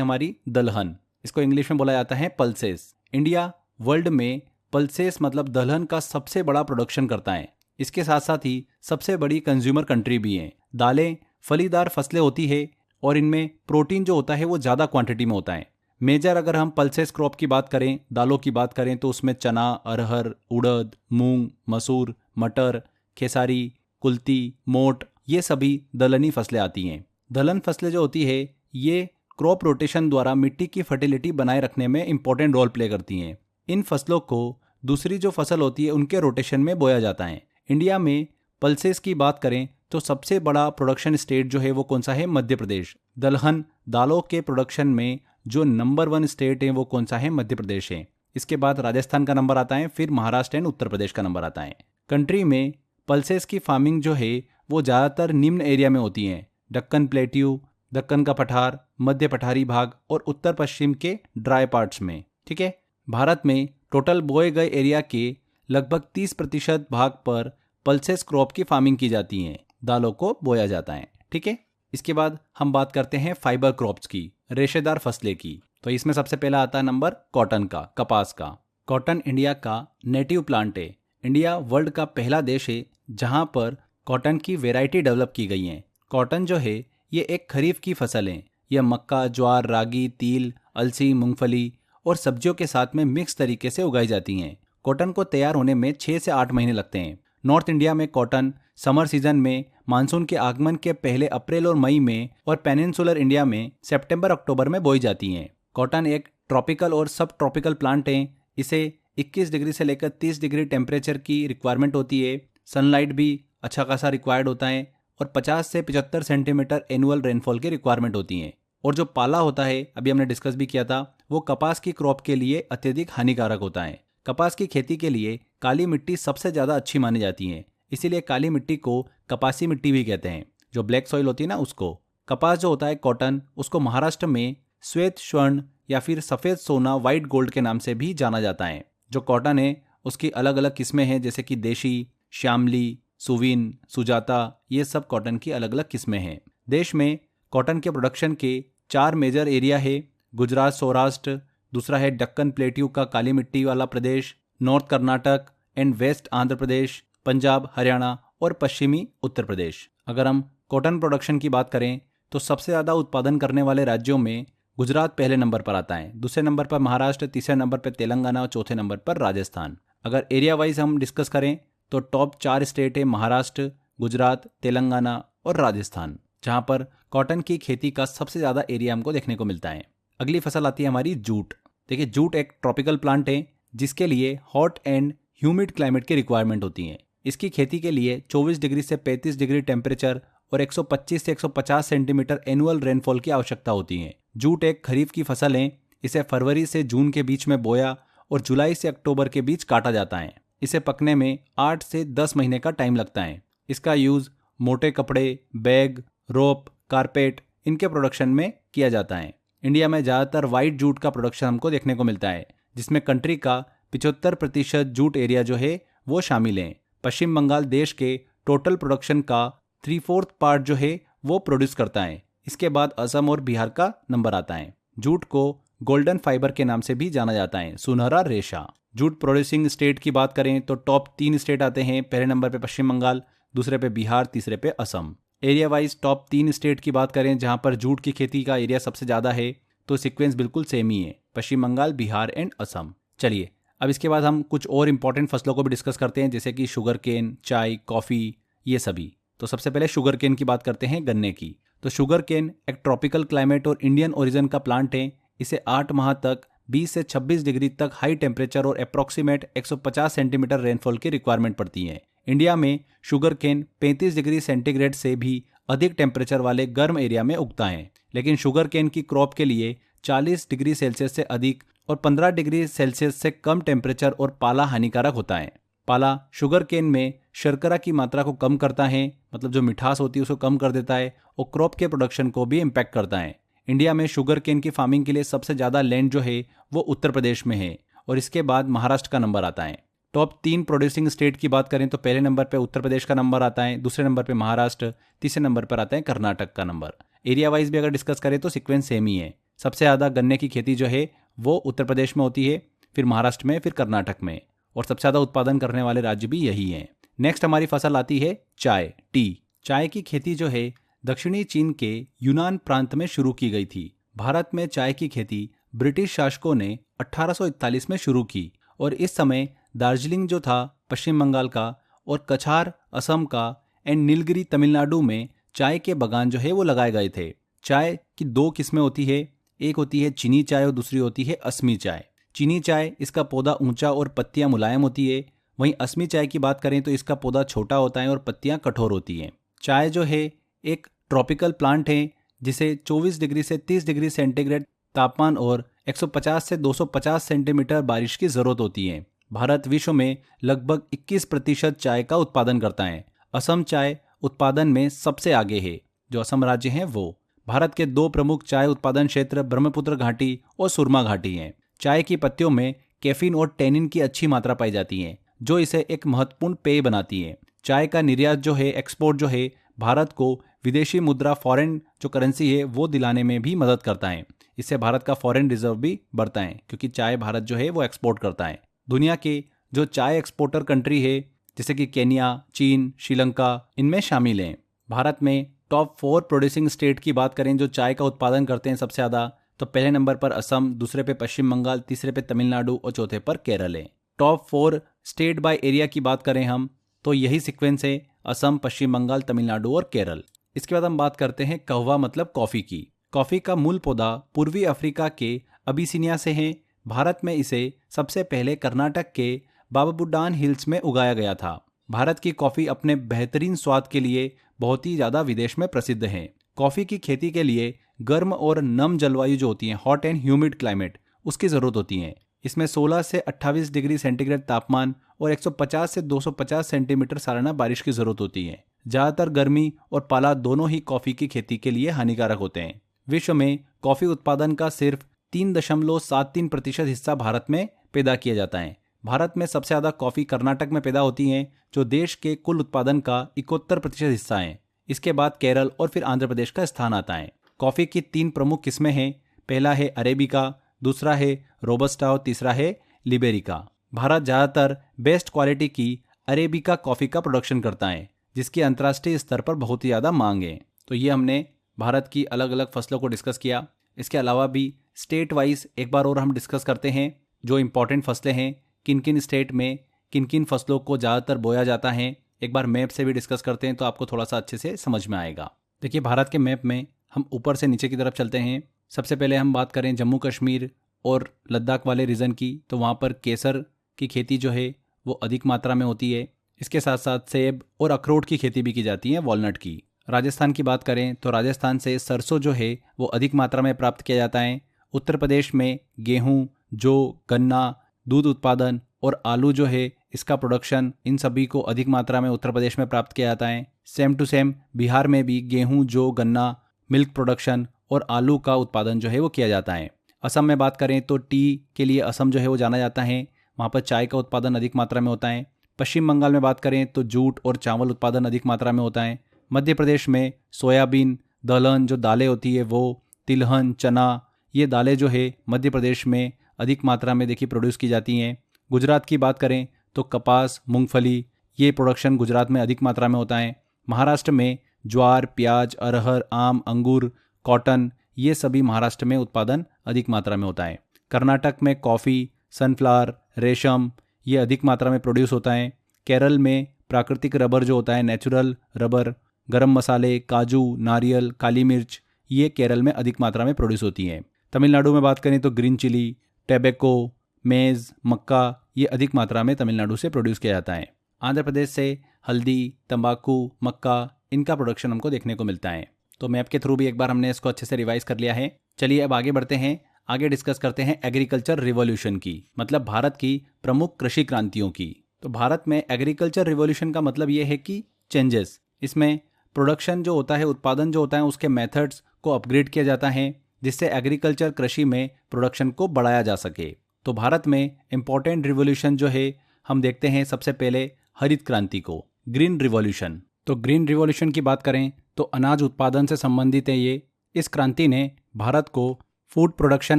हमारी दलहन। इसको इंग्लिश में बोला जाता है पल्सेस। इंडिया वर्ल्ड में पल्सेस मतलब दलहन का सबसे बड़ा प्रोडक्शन करता है। इसके साथ साथ ही सबसे बड़ी कंज्यूमर कंट्री भी है। दालें फलीदार फसलें होती है और इनमें प्रोटीन जो होता है वो ज़्यादा क्वांटिटी में होता है। मेजर अगर हम पल्सेस क्रॉप की बात करें, दालों की बात करें तो उसमें चना, अरहर, उड़द, मूंग, मसूर, मटर, खेसारी, कुल्ती, मोट ये सभी दलहनी फसलें आती हैं। दलहन फसलें जो होती है ये क्रॉप रोटेशन द्वारा मिट्टी की फर्टिलिटी बनाए रखने में इंपॉर्टेंट रोल प्ले करती हैं। इन फसलों को दूसरी जो फसल होती है उनके रोटेशन में बोया जाता है। इंडिया में पल्सेस की बात करें तो सबसे बड़ा प्रोडक्शन स्टेट जो है वो कौन सा है? मध्य प्रदेश। दलहन दालों के प्रोडक्शन में जो नंबर 1 स्टेट है वो कौन सा है? मध्य प्रदेश है। इसके बाद राजस्थान का नंबर आता है, फिर महाराष्ट्र एंड उत्तर प्रदेश का नंबर आता है। कंट्री में पल्सेस की फार्मिंग जो है वो ज़्यादातर निम्न एरिया में होती हैं, दक्कन प्लेट्यू, दक्कन का पठार, मध्य पठारी भाग और उत्तर पश्चिम के ड्राई पार्ट्स में। ठीक है, भारत में टोटल बोए गए एरिया के लगभग 30% भाग पर पल्सेस क्रॉप की फार्मिंग की जाती है, दालों को बोया जाता है। ठीक है, इसके बाद हम बात करते हैं फाइबर क्रॉप्स की, रेशेदार फसलें की। तो इसमें सबसे पहला आता है नंबर कॉटन का, कपास का। कॉटन इंडिया का नेटिव प्लांट है। इंडिया वर्ल्ड का पहला देश है जहां पर कॉटन की वैरायटी डेवलप की गई है। कॉटन जो है ये एक खरीफ की फसल है। यह मक्का, ज्वार, रागी, तिल, अलसी, मूंगफली और सब्जियों के साथ में मिक्स तरीके से उगाई जाती हैं। कॉटन को तैयार होने में 6 से 8 महीने लगते हैं। नॉर्थ इंडिया में कॉटन समर सीजन में मानसून के आगमन के पहले अप्रैल और मई में और पेनिनसुलर इंडिया में सितंबर अक्टूबर में बोई जाती हैं। कॉटन एक ट्रॉपिकल और सब ट्रॉपिकल प्लांट है। इसे 21 डिग्री से लेकर 30 डिग्री टेम्परेचर की रिक्वायरमेंट होती है। सनलाइट भी अच्छा खासा रिक्वायर्ड होता है और 50 से 75 सेंटीमीटर एनुअल रेनफॉल की रिक्वायरमेंट होती है। और जो पाला होता है, अभी हमने डिस्कस भी किया था, वो कपास की क्रॉप के लिए अत्यधिक हानिकारक होता है। कपास की खेती के लिए काली मिट्टी सबसे ज़्यादा अच्छी मानी जाती है, इसीलिए काली मिट्टी को कपासी मिट्टी भी कहते हैं। जो ब्लैक सॉइल होती है ना उसको। कपास जो होता है कॉटन, उसको महाराष्ट्र में श्वेत स्वर्ण या फिर सफ़ेद सोना व्हाइट गोल्ड के नाम से भी जाना जाता है। जो कॉटन है उसकी अलग अलग किस्में हैं, जैसे कि देशी, श्यामली, सुविन, सुजाता, ये सब कॉटन की अलग अलग किस्में हैं। देश में कॉटन के प्रोडक्शन के 4 मेजर एरिया है। गुजरात, सौराष्ट्र, दूसरा है दक्कन प्लेट्यू का काली मिट्टी वाला प्रदेश, north Karnataka and west Andhra Pradesh, Punjab, Haryana और पश्चिमी उत्तर प्रदेश। अगर हम कॉटन प्रोडक्शन की बात करें तो सबसे ज़्यादा उत्पादन करने वाले राज्यों में गुजरात पहले नंबर पर आता है, दूसरे नंबर पर महाराष्ट्र, तीसरे नंबर पर तेलंगाना और चौथे नंबर पर राजस्थान। अगर एरिया वाइज हम डिस्कस करें तो टॉप 4 स्टेट है महाराष्ट्र, गुजरात, तेलंगाना और राजस्थान, जहां पर कॉटन की खेती का सबसे ज़्यादा एरिया हमको देखने को मिलता है। अगली फसल आती है हमारी जूट। देखिए, जूट एक ट्रॉपिकल प्लांट है जिसके लिए हॉट एंड ह्यूमिड क्लाइमेट की रिक्वायरमेंट होती है। इसकी खेती के लिए 24 डिग्री से 35 डिग्री टेम्परेचर और 125 से 150 सेंटीमीटर एनुअल रेनफॉल की आवश्यकता होती है। जूट एक खरीफ की फसल है। इसे फरवरी से जून के बीच में बोया और जुलाई से अक्टूबर के बीच काटा जाता है। इसे पकने में 8 से 10 महीने का टाइम लगता है। इसका यूज़ मोटे कपड़े, बैग, रोप, कारपेट, इनके प्रोडक्शन में किया जाता है। इंडिया में ज़्यादातर वाइट जूट का प्रोडक्शन हमको देखने को मिलता है, जिसमें कंट्री का 75% जूट एरिया जो है वो शामिल है। पश्चिम बंगाल देश के टोटल प्रोडक्शन का 3/4 पार्ट जो है वो प्रोड्यूस करता है। इसके बाद असम और बिहार का नंबर आता है। जूट को गोल्डन फाइबर के नाम से भी जाना जाता है, सुनहरा रेशा। जूट प्रोड्यूसिंग स्टेट की बात करें तो टॉप 3 स्टेट आते हैं। पहले नंबर पे पश्चिम बंगाल, दूसरे पे बिहार, तीसरे पे Assam. Area wise top 3 state की बात करें जहां पर जूट की खेती का एरिया सबसे ज़्यादा है, तो सीक्वेंस बिल्कुल सेम ही है, पश्चिम बंगाल, बिहार एंड असम। चलिए, अब इसके बाद हम कुछ और इंपॉर्टेंट फसलों को भी डिस्कस करते हैं, जैसे कि शुगर केन, चाय, कॉफ़ी, ये सभी। तो सबसे पहले शुगर केन की बात करते हैं, गन्ने की। तो शुगर केन एक ट्रॉपिकल क्लाइमेट और इंडियन ओरिजिन का प्लांट है। इसे 8 माह तक 20 से 26 डिग्री तक हाई टेम्परेचर और अप्रॉक्सीमेट 150 सेंटीमीटर रेनफॉल की रिक्वायरमेंट पड़ती है। इंडिया में शुगर केन 35 डिग्री सेंटीग्रेड से भी अधिक टेम्परेचर वाले गर्म एरिया में उगता है, लेकिन शुगर केन की क्रॉप के लिए 40 डिग्री सेल्सियस से अधिक और 15 डिग्री सेल्सियस से कम टेम्परेचर और पाला हानिकारक होता है। पाला शुगर केन में शर्करा की मात्रा को कम करता है, मतलब जो मिठास होती है उसको कम कर देता है, और क्रॉप के प्रोडक्शन को भी इम्पैक्ट करता है। इंडिया में शुगर केन की फार्मिंग के लिए सबसे ज़्यादा लैंड जो है वो उत्तर प्रदेश में है, और इसके बाद महाराष्ट्र का नंबर आता है। टॉप 3 प्रोड्यूसिंग स्टेट की बात करें तो पहले नंबर पे उत्तर प्रदेश का नंबर आता है, दूसरे नंबर पे महाराष्ट्र, तीसरे नंबर पर आता है कर्नाटक का नंबर। एरिया वाइज भी अगर डिस्कस करें तो सीक्वेंस सेम ही है। सबसे ज़्यादा गन्ने की खेती जो है वो उत्तर प्रदेश में होती है, फिर महाराष्ट्र में, फिर कर्नाटक में, और सबसे ज़्यादा उत्पादन करने वाले राज्य भी यही हैं। नेक्स्ट हमारी फसल आती है चाय, टी। चाय की खेती जो है दक्षिणी चीन के यूनान प्रांत में शुरू की गई थी। भारत में चाय की खेती ब्रिटिश शासकों ने 1841 में शुरू की, और इस समय दार्जिलिंग जो था पश्चिम बंगाल का, और कछार असम का, एंड नीलगिरी तमिलनाडु में चाय के बागान जो है वो लगाए गए थे। चाय की 2 किस्में होती है, एक होती है चीनी चाय और दूसरी होती है असमी चाय। चीनी चाय, इसका पौधा ऊंचा और पत्तियां मुलायम होती है। वहीं असमी चाय की बात करें तो इसका पौधा छोटा होता है और पत्तियां कठोर होती हैं। चाय जो है एक ट्रॉपिकल प्लांट है जिसे 24 डिग्री से 30 डिग्री सेंटीग्रेड तापमान और 150 से 250 सेंटीमीटर बारिश की जरूरत होती है। भारत विश्व में लगभग 21% चाय का उत्पादन करता है। असम चाय उत्पादन में सबसे आगे है। जो असम राज्य है वो भारत के 2 प्रमुख चाय उत्पादन क्षेत्र ब्रह्मपुत्र घाटी और सुरमा घाटी हैं। चाय की पत्तियों में कैफीन और टैनिन की अच्छी मात्रा पाई जाती है, जो इसे एक महत्वपूर्ण पेय बनाती है। चाय का निर्यात जो है, एक्सपोर्ट जो है, भारत को विदेशी मुद्रा, फॉरेन जो करेंसी है वो दिलाने में भी मदद करता है। इससे भारत का फॉरेन रिजर्व भी बढ़ता है, क्योंकि चाय भारत जो है वो एक्सपोर्ट करता है। दुनिया के जो चाय एक्सपोर्टर कंट्री है, जैसे कि केन्या, चीन, श्रीलंका, इनमें शामिल हैं। भारत में टॉप 4 प्रोड्यूसिंग स्टेट की बात करें जो चाय का उत्पादन करते हैं सबसे ज़्यादा, तो पहले नंबर पर असम, दूसरे पे पश्चिम बंगाल, तीसरे पे तमिलनाडु और चौथे पर केरल है। टॉप 4 स्टेट बाय एरिया की बात करें हम तो यही सीक्वेंस है, असम, पश्चिम बंगाल, तमिलनाडु और केरल। इसके बाद हम बात करते हैं कहवा मतलब कॉफ़ी की। कॉफ़ी का मूल पौधा पूर्वी अफ्रीका के अबिसिनिया से है। भारत में इसे सबसे पहले कर्नाटक के बाबाबुडान हिल्स में उगाया गया था। भारत की कॉफ़ी अपने बेहतरीन स्वाद के लिए बहुत ही ज़्यादा विदेश में प्रसिद्ध है। कॉफ़ी की खेती के लिए गर्म और नम जलवायु जो होती है, हॉट एंड ह्यूमिड क्लाइमेट, उसकी ज़रूरत होती है। इसमें 16 से 28 डिग्री सेंटीग्रेड तापमान और 150 से 250 सेंटीमीटर सालाना बारिश की ज़रूरत होती है। ज़्यादातर गर्मी और पाला दोनों ही कॉफ़ी की खेती के लिए हानिकारक होते हैं। विश्व में कॉफ़ी उत्पादन का सिर्फ 3.73% हिस्सा भारत में पैदा किया जाता है। भारत में सबसे ज़्यादा कॉफ़ी कर्नाटक में पैदा होती है, जो देश के कुल उत्पादन का 71% हिस्सा है। इसके बाद केरल और फिर आंध्र प्रदेश का स्थान आता है। कॉफ़ी की 3 प्रमुख किस्में हैं। पहला है अरेबिका, दूसरा है रोबस्टा और तीसरा है लिबेरिका। भारत ज़्यादातर बेस्ट क्वालिटी की अरेबिका कॉफ़ी का प्रोडक्शन करता है, जिसकी अंतर्राष्ट्रीय स्तर पर बहुत ही ज़्यादा मांग है। तो ये हमने भारत की अलग अलग फसलों को डिस्कस किया। इसके अलावा भी स्टेट वाइज एक बार और हम डिस्कस करते हैं, जो इम्पॉर्टेंट फसलें हैं, किन किन स्टेट में किन किन फसलों को ज़्यादातर बोया जाता है। एक बार मैप से भी डिस्कस करते हैं तो आपको थोड़ा सा अच्छे से समझ में आएगा। देखिए, भारत के मैप में हम ऊपर से नीचे की तरफ चलते हैं। सबसे पहले हम बात करें जम्मू कश्मीर और लद्दाख वाले रीजन की, तो वहाँ पर केसर की खेती जो है वो अधिक मात्रा में होती है। इसके साथ साथ सेब और अखरोट की खेती भी की जाती है, वॉलनट की। राजस्थान की बात करें तो राजस्थान से सरसों जो है वो अधिक मात्रा में प्राप्त किया जाता है। उत्तर प्रदेश में गेहूं, जौ, गन्ना, दूध उत्पादन और आलू जो है इसका प्रोडक्शन, इन सभी को अधिक मात्रा में उत्तर प्रदेश में प्राप्त किया जाता है। सेम टू सेम बिहार में भी गेहूं, जौ, गन्ना, मिल्क प्रोडक्शन और आलू का उत्पादन जो है वो किया जाता है। असम में बात करें तो टी के लिए असम जो है वो जाना जाता है, वहाँ पर चाय का उत्पादन अधिक मात्रा में होता है। पश्चिम बंगाल में बात करें तो जूट और चावल उत्पादन अधिक मात्रा में होता है। मध्य प्रदेश में सोयाबीन, दलहन जो दालें होती है वो, तिलहन, चना, ये दालें जो है मध्य प्रदेश में अधिक मात्रा में देखिए प्रोड्यूस की जाती हैं। गुजरात की बात करें तो कपास, मूंगफली, ये प्रोडक्शन गुजरात में अधिक मात्रा में होता है। महाराष्ट्र में ज्वार, प्याज, अरहर, आम, अंगूर, कॉटन, ये सभी महाराष्ट्र में उत्पादन अधिक मात्रा में होता है। कर्नाटक में कॉफ़ी, सनफ्लावर, रेशम, ये अधिक मात्रा में प्रोड्यूस होता है। केरल में प्राकृतिक रबर जो होता है, नेचुरल रबर, गरम मसाले, काजू, नारियल, काली मिर्च, ये केरल में अधिक मात्रा में प्रोड्यूस होती हैं। तमिलनाडु में बात करें तो ग्रीन चिली, टैबेको, मेज़, मक्का, ये अधिक मात्रा में तमिलनाडु से प्रोड्यूस किया जाता है। आंध्र प्रदेश से हल्दी, तंबाकू, मक्का, इनका प्रोडक्शन हमको देखने को मिलता है। तो मैप के थ्रू भी एक बार हमने इसको अच्छे से रिवाइज कर लिया है। चलिए अब आगे बढ़ते हैं। आगे डिस्कस करते हैं एग्रीकल्चर रिवॉल्यूशन की, मतलब भारत की प्रमुख कृषि क्रांतियों की। तो भारत में एग्रीकल्चर रिवॉल्यूशन का मतलब ये है कि चेंजेस, इसमें प्रोडक्शन जो होता है, उत्पादन जो होता है, उसके मेथड्स को अपग्रेड किया जाता है, जिससे एग्रीकल्चर कृषि में प्रोडक्शन को बढ़ाया जा सके। तो भारत में इम्पॉर्टेंट रिवॉल्यूशन जो है हम देखते हैं, सबसे पहले हरित क्रांति को, ग्रीन रिवॉल्यूशन। तो ग्रीन रिवॉल्यूशन की बात करें तो अनाज उत्पादन से संबंधित है ये। इस क्रांति ने भारत को फूड प्रोडक्शन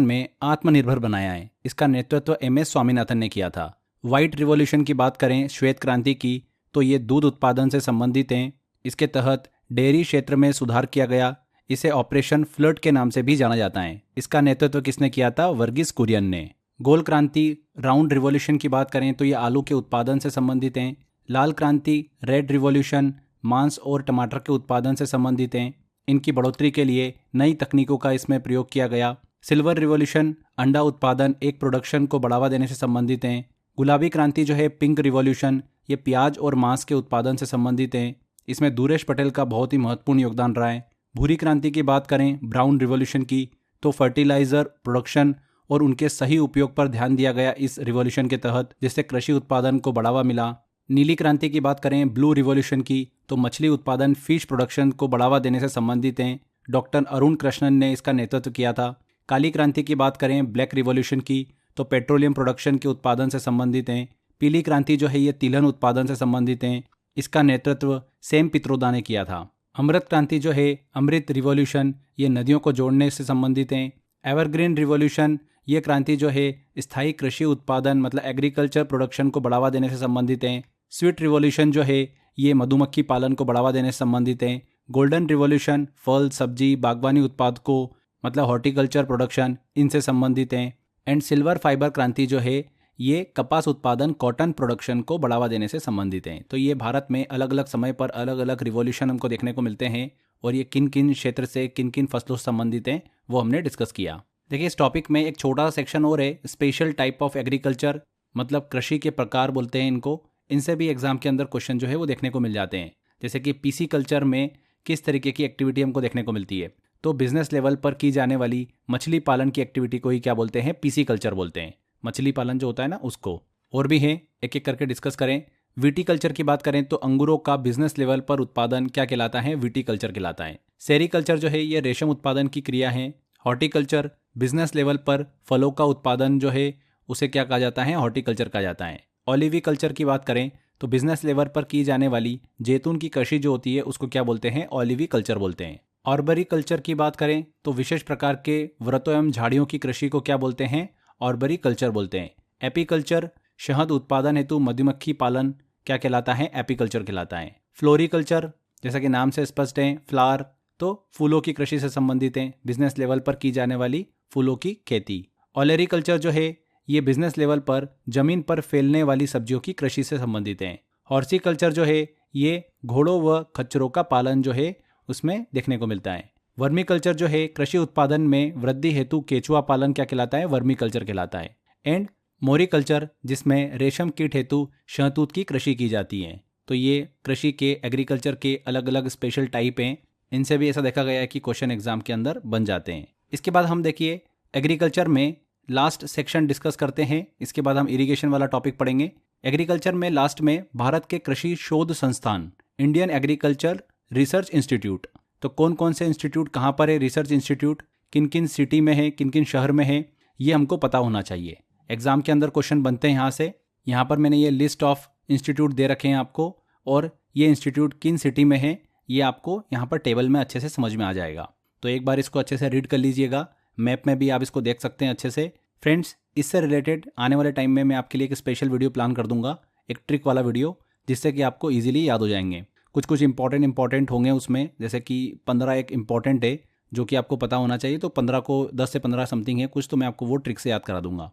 में आत्मनिर्भर बनाया है। इसका नेतृत्व MS स्वामीनाथन ने किया था। वाइट रिवॉल्यूशन की बात करें, श्वेत क्रांति की, तो ये दूध उत्पादन से संबंधित हैं। इसके तहत डेयरी क्षेत्र में सुधार किया गया। इसे ऑपरेशन फ्लड के नाम से भी जाना जाता है। इसका नेतृत्व किसने किया था? वर्गीस कुरियन ने। गोल क्रांति, राउंड रिवॉल्यूशन की बात करें तो ये आलू के उत्पादन से संबंधित हैं। लाल क्रांति, रेड रिवॉल्यूशन, मांस और टमाटर के उत्पादन से संबंधित हैं। इनकी बढ़ोतरी के लिए नई तकनीकों का इसमें प्रयोग किया गया। सिल्वर रिवॉल्यूशन, अंडा उत्पादन, एक प्रोडक्शन को बढ़ावा देने से संबंधित हैं। गुलाबी क्रांति जो है, पिंक रिवॉल्यूशन, ये प्याज और मांस के उत्पादन से संबंधित हैं। इसमें दूरेश पटेल का बहुत ही महत्वपूर्ण योगदान रहा है। भूरी क्रांति की बात करें, ब्राउन रिवॉल्यूशन की, तो फर्टिलाइजर प्रोडक्शन और उनके सही उपयोग पर ध्यान दिया गया इस रिवॉल्यूशन के तहत, जिससे कृषि उत्पादन को बढ़ावा मिला। नीली क्रांति की बात करें, ब्लू रिवॉल्यूशन की, तो मछली उत्पादन, फिश प्रोडक्शन को बढ़ावा देने से संबंधित हैं। डॉक्टर अरुण कृष्णन ने इसका नेतृत्व किया था। काली क्रांति की बात करें, ब्लैक रिवॉल्यूशन की, तो पेट्रोलियम प्रोडक्शन के उत्पादन से संबंधित हैं। पीली क्रांति जो है ये तिलहन उत्पादन से संबंधित हैं। इसका नेतृत्व सेम पित्रोदा ने किया था। अमृत क्रांति जो है, अमृत रिवॉल्यूशन, ये नदियों को जोड़ने से संबंधित हैं। एवरग्रीन रिवॉल्यूशन, ये क्रांति जो है स्थायी कृषि उत्पादन मतलब एग्रीकल्चर प्रोडक्शन को बढ़ावा देने से संबंधित हैं। स्वीट रिवॉल्यूशन जो है ये मधुमक्खी पालन को बढ़ावा देने से संबंधित हैं। गोल्डन रिवॉल्यूशन फल, सब्जी, बागवानी उत्पाद को मतलब हॉर्टिकल्चर प्रोडक्शन, इनसे संबंधित हैं। एंड सिल्वर फाइबर क्रांति जो है ये कपास उत्पादन, कॉटन प्रोडक्शन को बढ़ावा देने से संबंधित हैं। तो ये भारत में अलग अलग समय पर अलग अलग रिवॉल्यूशन हमको देखने को मिलते हैं, और ये किन किन क्षेत्र से किन किन फसलों से संबंधित हैं वो हमने डिस्कस किया। देखिए, इस टॉपिक में एक छोटा सा सेक्शन और है, स्पेशल टाइप ऑफ एग्रीकल्चर, मतलब कृषि के प्रकार बोलते हैं इनको। इनसे भी एग्जाम के अंदर क्वेश्चन जो है वो देखने को मिल जाते हैं। जैसे कि पीसी कल्चर में किस तरीके की एक्टिविटी हमको देखने को मिलती है। तो बिजनेस लेवल पर की जाने वाली मछली पालन की एक्टिविटी को ही क्या बोलते हैं, पीसी कल्चर बोलते हैं। मछली पालन जो होता है ना उसको। और भी है, एक एक करके डिस्कस करें। विटीकल्चर की बात करें तो अंगूरों का बिजनेस लेवल पर उत्पादन क्या कहलाता है, विटीकल्चर कहलाता है। सेरीकल्चर जो है ये रेशम उत्पादन की क्रिया है। हॉर्टिकल्चर बिजनेस लेवल पर फलों का उत्पादन जो है उसे क्या कहा जाता है, हॉर्टिकल्चर कहा जाता है। ऑलिविकल्चर की बात करें तो बिजनेस लेवल पर की जाने वाली जैतून की कृषि जो होती है उसको क्या बोलते हैं, ऑलिविकल्चर बोलते हैं। ऑर्बरीकल्चर की बात करें तो विशेष प्रकार के वृत्तों एवं झाड़ियों की कृषि को क्या बोलते हैं, ऑर्बरीकल्चर बोलते हैं। एपीकल्चर शहद उत्पादन हेतु मधुमक्खी पालन क्या कहलाता है, एपीकल्चर कहलाता है। फ्लोरिकल्चर जैसा कि नाम से स्पष्ट है, फ्लावर तो फूलों की कृषि से संबंधित है, बिजनेस लेवल पर की जाने वाली फूलों की खेती। ऑलेरिकल्चर जो है ये बिजनेस लेवल पर जमीन पर फैलने वाली सब्जियों की कृषि से संबंधित है। हॉर्टिकल्चर जो है ये घोड़ों व खच्चरों का पालन जो है उसमें देखने को मिलता है। वर्मीकल्चर जो है कृषि उत्पादन में वृद्धि हेतु केचुआ पालन क्या कहलाता है, वर्मीकल्चर कहलाता है। एंड मोरिकल्चर जिसमें रेशम कीट हेतु शहतूत की कृषि की जाती है। तो ये कृषि के एग्रीकल्चर के अलग अलग स्पेशल टाइप हैं, इनसे भी ऐसा देखा गया है कि क्वेश्चन एग्जाम के अंदर बन जाते हैं। इसके बाद हम देखिए एग्रीकल्चर में लास्ट सेक्शन डिस्कस करते हैं, इसके बाद हम इरिगेशन वाला टॉपिक पढ़ेंगे। एग्रीकल्चर में लास्ट में भारत के कृषि शोध संस्थान, इंडियन एग्रीकल्चर रिसर्च इंस्टीट्यूट। तो कौन कौन से इंस्टीट्यूट कहाँ पर है, रिसर्च इंस्टीट्यूट किन किन सिटी में है, किन किन शहर में है, ये हमको पता होना चाहिए। एग्जाम के अंदर क्वेश्चन बनते हैं यहाँ से। यहाँ पर मैंने ये लिस्ट ऑफ इंस्टीट्यूट दे रखे हैं आपको, और ये इंस्टीट्यूट किन सिटी में है ये आपको यहाँ पर टेबल में अच्छे से समझ में आ जाएगा। तो एक बार इसको अच्छे से रीड कर लीजिएगा, मैप में भी आप इसको देख सकते हैं अच्छे से। फ्रेंड्स, इससे रिलेटेड आने वाले टाइम में मैं आपके लिए एक स्पेशल वीडियो प्लान कर दूंगा, एक ट्रिक वाला वीडियो, जिससे कि आपको ईजिली याद हो जाएंगे। कुछ इंपॉर्टेंट होंगे उसमें, जैसे कि 15 एक इंपॉर्टेंट है जो कि आपको पता होना चाहिए। तो 15 को 10 से 15 समथिंग है कुछ, तो मैं आपको वो ट्रिक से याद करा दूंगा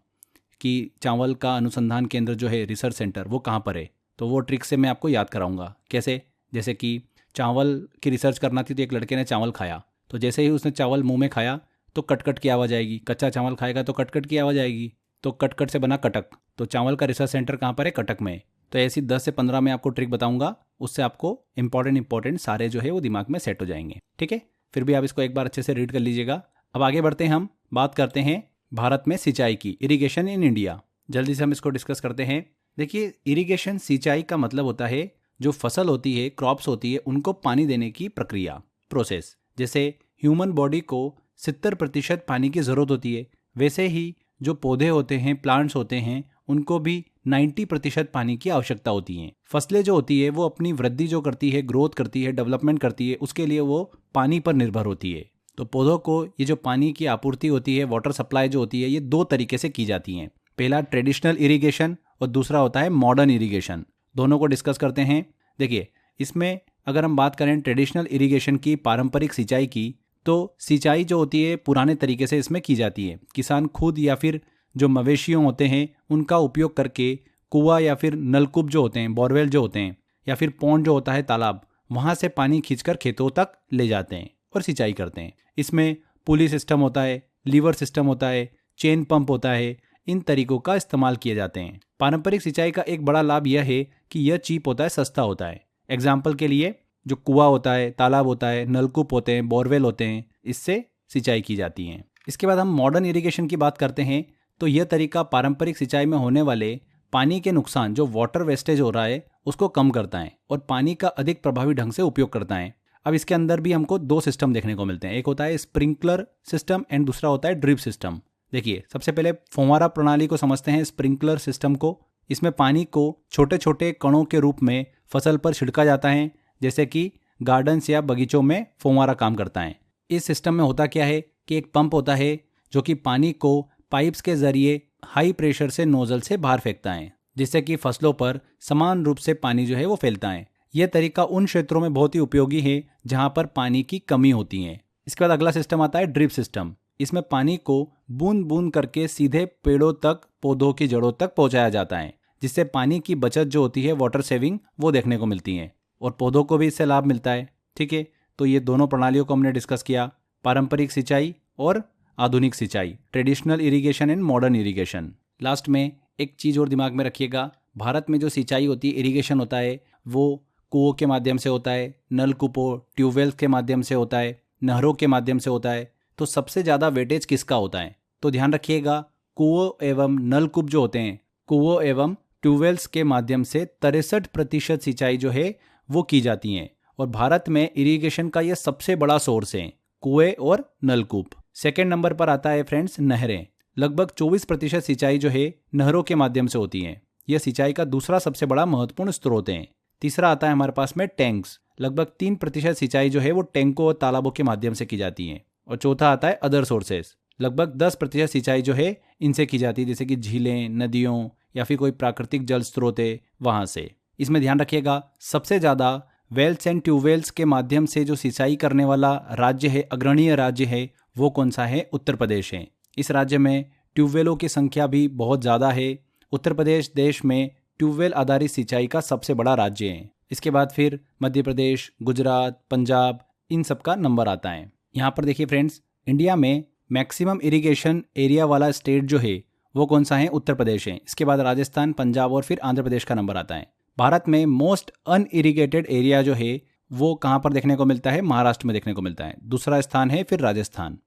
कि चावल का अनुसंधान केंद्र जो है रिसर्च सेंटर वो कहाँ पर है। तो वो ट्रिक से मैं आपको याद कराऊंगा। कैसे, जैसे कि चावल की रिसर्च करना थी तो एक लड़के ने चावल खाया, तो जैसे ही उसने चावल मुंह में खाया तो कटकट की आवाज़ आएगी। कच्चा चावल खाएगा तो कटकट की आवाज़ आएगी, तो कटकट से बना कटक। तो चावल का रिसर्च सेंटर कहाँ पर है, कटक में। तो ऐसी 10 से 15 में आपको ट्रिक बताऊंगा, उससे आपको इंपॉर्टेंट सारे जो है वो दिमाग में सेट हो जाएंगे। ठीक है, फिर भी आप इसको एक बार अच्छे से रीड कर लीजिएगा। अब आगे बढ़ते हैं, हम बात करते हैं भारत में सिंचाई की, इरिगेशन इन इंडिया। जल्दी से हम इसको डिस्कस करते हैं। देखिए, इरिगेशन सिंचाई का मतलब होता है जो फसल होती है, क्रॉप्स होती है, उनको पानी देने की प्रक्रिया, प्रोसेस। जैसे ह्यूमन बॉडी को 70% पानी की ज़रूरत होती है, वैसे ही जो पौधे होते हैं, प्लांट्स होते हैं, उनको भी 90% पानी की आवश्यकता होती है। फसलें जो होती है वो अपनी वृद्धि जो करती है, ग्रोथ करती है, डेवलपमेंट करती है, उसके लिए वो पानी पर निर्भर होती है। तो पौधों को ये जो पानी की आपूर्ति होती है, वाटर सप्लाई जो होती है, ये 2 तरीके से की जाती है। पहला ट्रेडिशनल इरिगेशन और दूसरा होता है मॉडर्न इरिगेशन। दोनों को डिस्कस करते हैं। देखिए, इसमें अगर हम बात करें ट्रेडिशनल इरिगेशन की, पारंपरिक सिंचाई की, तो सिंचाई जो होती है पुराने तरीके से इसमें की जाती है। किसान खुद या फिर जो मवेशियों होते हैं उनका उपयोग करके कुआं या फिर नलकूप जो होते हैं, बोरवेल जो होते हैं, या फिर पौंड जो होता है, तालाब, वहाँ से पानी खींचकर खेतों तक ले जाते हैं और सिंचाई करते हैं। इसमें पुली सिस्टम होता है, लीवर सिस्टम होता है, चेन पंप होता है, इन तरीकों का इस्तेमाल किए जाते हैं। पारंपरिक सिंचाई का एक बड़ा लाभ यह है कि यह चीप होता है, सस्ता होता है। एग्जाम्पल के लिए जो कुआं होता है, तालाब होता है, नलकूप होते हैं, बोरवेल होते हैं, इससे सिंचाई की जाती है। इसके बाद हम मॉडर्न इरिगेशन की बात करते हैं। तो यह तरीका पारंपरिक सिंचाई में होने वाले पानी के नुकसान, जो वाटर वेस्टेज हो रहा है, उसको कम करता है और पानी का अधिक प्रभावी ढंग से उपयोग करता है। अब इसके अंदर भी हमको 2 सिस्टम देखने को मिलते हैं। एक होता है स्प्रिंकलर सिस्टम एंड दूसरा होता है ड्रिप सिस्टम। देखिए, सबसे पहले फुव्वारा प्रणाली को समझते हैं, स्प्रिंकलर सिस्टम को। इसमें पानी को छोटे छोटे कणों के रूप में फसल पर छिड़का जाता है, जैसे कि गार्डन्स या बगीचों में फुव्वारा काम करता है। इस सिस्टम में होता क्या है कि एक पंप होता है जो कि पानी को पाइप्स के जरिए हाई प्रेशर से नोजल से बाहर फेंकता है, जिससे कि फसलों पर समान रूप से पानी जो है वो फैलता है। यह तरीका उन क्षेत्रों में बहुत ही उपयोगी है जहां पर पानी की कमी होती है। इसके बाद अगला सिस्टम आता है ड्रिप सिस्टम। इसमें पानी को बूंद बूंद करके सीधे पेड़ों तक, पौधों की जड़ों तक पहुंचाया जाता है, जिससे पानी की बचत जो होती है, वाटर सेविंग, वो देखने को मिलती है और पौधों को भी इससे लाभ मिलता है। ठीक है, तो ये दोनों प्रणालियों को हमने डिस्कस किया, पारंपरिक सिंचाई और आधुनिक सिंचाई, traditional irrigation and modern irrigation. Last में एक चीज़ और दिमाग में रखिएगा, भारत में जो सिंचाई होती है, इरिगेशन होता है, वो कुओं के माध्यम से होता है, नलकूपों, ट्यूबवेल्स के माध्यम से होता है, नहरों के माध्यम से होता है, तो सबसे ज़्यादा वेटेज किसका होता है? तो ध्यान रखिएगा, कुओं एवं नलकूप जो होते हैं, कुओं एवं ट्यूबवेल्स के माध्यम से 63% सिंचाई जो है वो की जाती है। और भारत में इरिगेशन का ये सबसे बड़ा सोर्स है, कुएं और नलकूप। सेकेंड नंबर पर आता है फ्रेंड्स नहरें। लगभग 24% सिंचाई जो है नहरों के माध्यम से होती है। यह सिंचाई का दूसरा सबसे बड़ा महत्वपूर्ण स्रोत है। तीसरा आता है हमारे पास में टैंक्स। लगभग 3% सिंचाई जो है वो टैंकों और तालाबों के माध्यम से की जाती है। और चौथा आता है अदर सोर्सेस। लगभग 10% सिंचाई जो है इनसे की जाती है, जैसे कि झीलें, नदियों या फिर कोई प्राकृतिक जल स्रोत है वहाँ से। इसमें ध्यान रखिएगा, सबसे ज़्यादा वेल्स एंड ट्यूबवेल्स के माध्यम से जो सिंचाई करने वाला राज्य है, अग्रणीय राज्य है, वो कौन सा है? उत्तर प्रदेश है। इस राज्य में ट्यूबवेलों की संख्या भी बहुत ज़्यादा है। उत्तर प्रदेश देश में ट्यूबवेल आधारित सिंचाई का सबसे बड़ा राज्य है। इसके बाद फिर मध्य प्रदेश, गुजरात, पंजाब, इन सब का नंबर आता है। यहाँ पर देखिए फ्रेंड्स, इंडिया में मैक्सिमम इरिगेशन एरिया वाला स्टेट जो है वो कौन सा है? उत्तर प्रदेश है। इसके बाद राजस्थान, पंजाब और फिर आंध्र प्रदेश का नंबर आता है। भारत में मोस्ट अनइरिगेटेड एरिया जो है वो कहाँ पर देखने को मिलता है? महाराष्ट्र में देखने को मिलता है। दूसरा स्थान है फिर राजस्थान।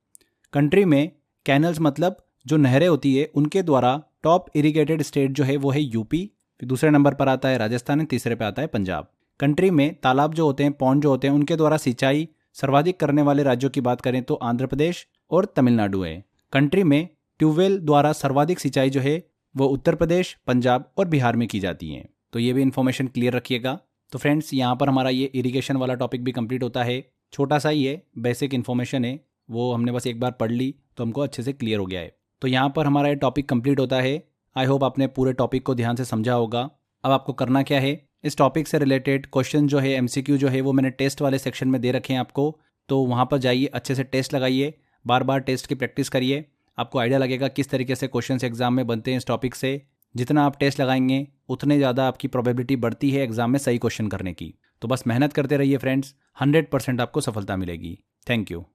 कंट्री में कैनल्स मतलब जो नहरें होती है उनके द्वारा टॉप इरिगेटेड स्टेट जो है वो है यूपी। फिर दूसरे नंबर पर आता है राजस्थान, तीसरे पे आता है पंजाब। कंट्री में तालाब जो होते हैं, पॉन्ड जो होते हैं, उनके द्वारा सिंचाई सर्वाधिक करने वाले राज्यों की बात करें तो आंध्र प्रदेश और तमिलनाडु है। कंट्री में ट्यूबवेल द्वारा सर्वाधिक सिंचाई जो है वो उत्तर प्रदेश, पंजाब और बिहार में की जाती है। तो ये भी इन्फॉर्मेशन क्लियर रखिएगा। तो फ्रेंड्स, यहाँ पर हमारा ये इरिगेशन वाला टॉपिक भी कंप्लीट होता है। छोटा सा ही है, बेसिक इन्फॉर्मेशन है, वो हमने बस एक बार पढ़ ली तो हमको अच्छे से क्लियर हो गया है। तो यहाँ पर हमारा ये टॉपिक कंप्लीट होता है। आई होप आपने पूरे टॉपिक को ध्यान से समझा होगा। अब आपको करना क्या है, इस टॉपिक से रिलेटेड क्वेश्चन जो है, एमसीक्यू जो है वो मैंने टेस्ट वाले सेक्शन में दे रखे हैं आपको। तो वहाँ पर जाइए, अच्छे से टेस्ट लगाइए, बार बार टेस्ट की प्रैक्टिस करिए। आपको आइडिया लगेगा किस तरीके से क्वेश्चन एग्जाम में बनते हैं इस टॉपिक से। जितना आप टेस्ट लगाएंगे उतने ज़्यादा आपकी प्रोबेबिलिटी बढ़ती है एग्जाम में सही क्वेश्चन करने की। तो बस मेहनत करते रहिए फ्रेंड्स, 100% आपको सफलता मिलेगी। Thank you.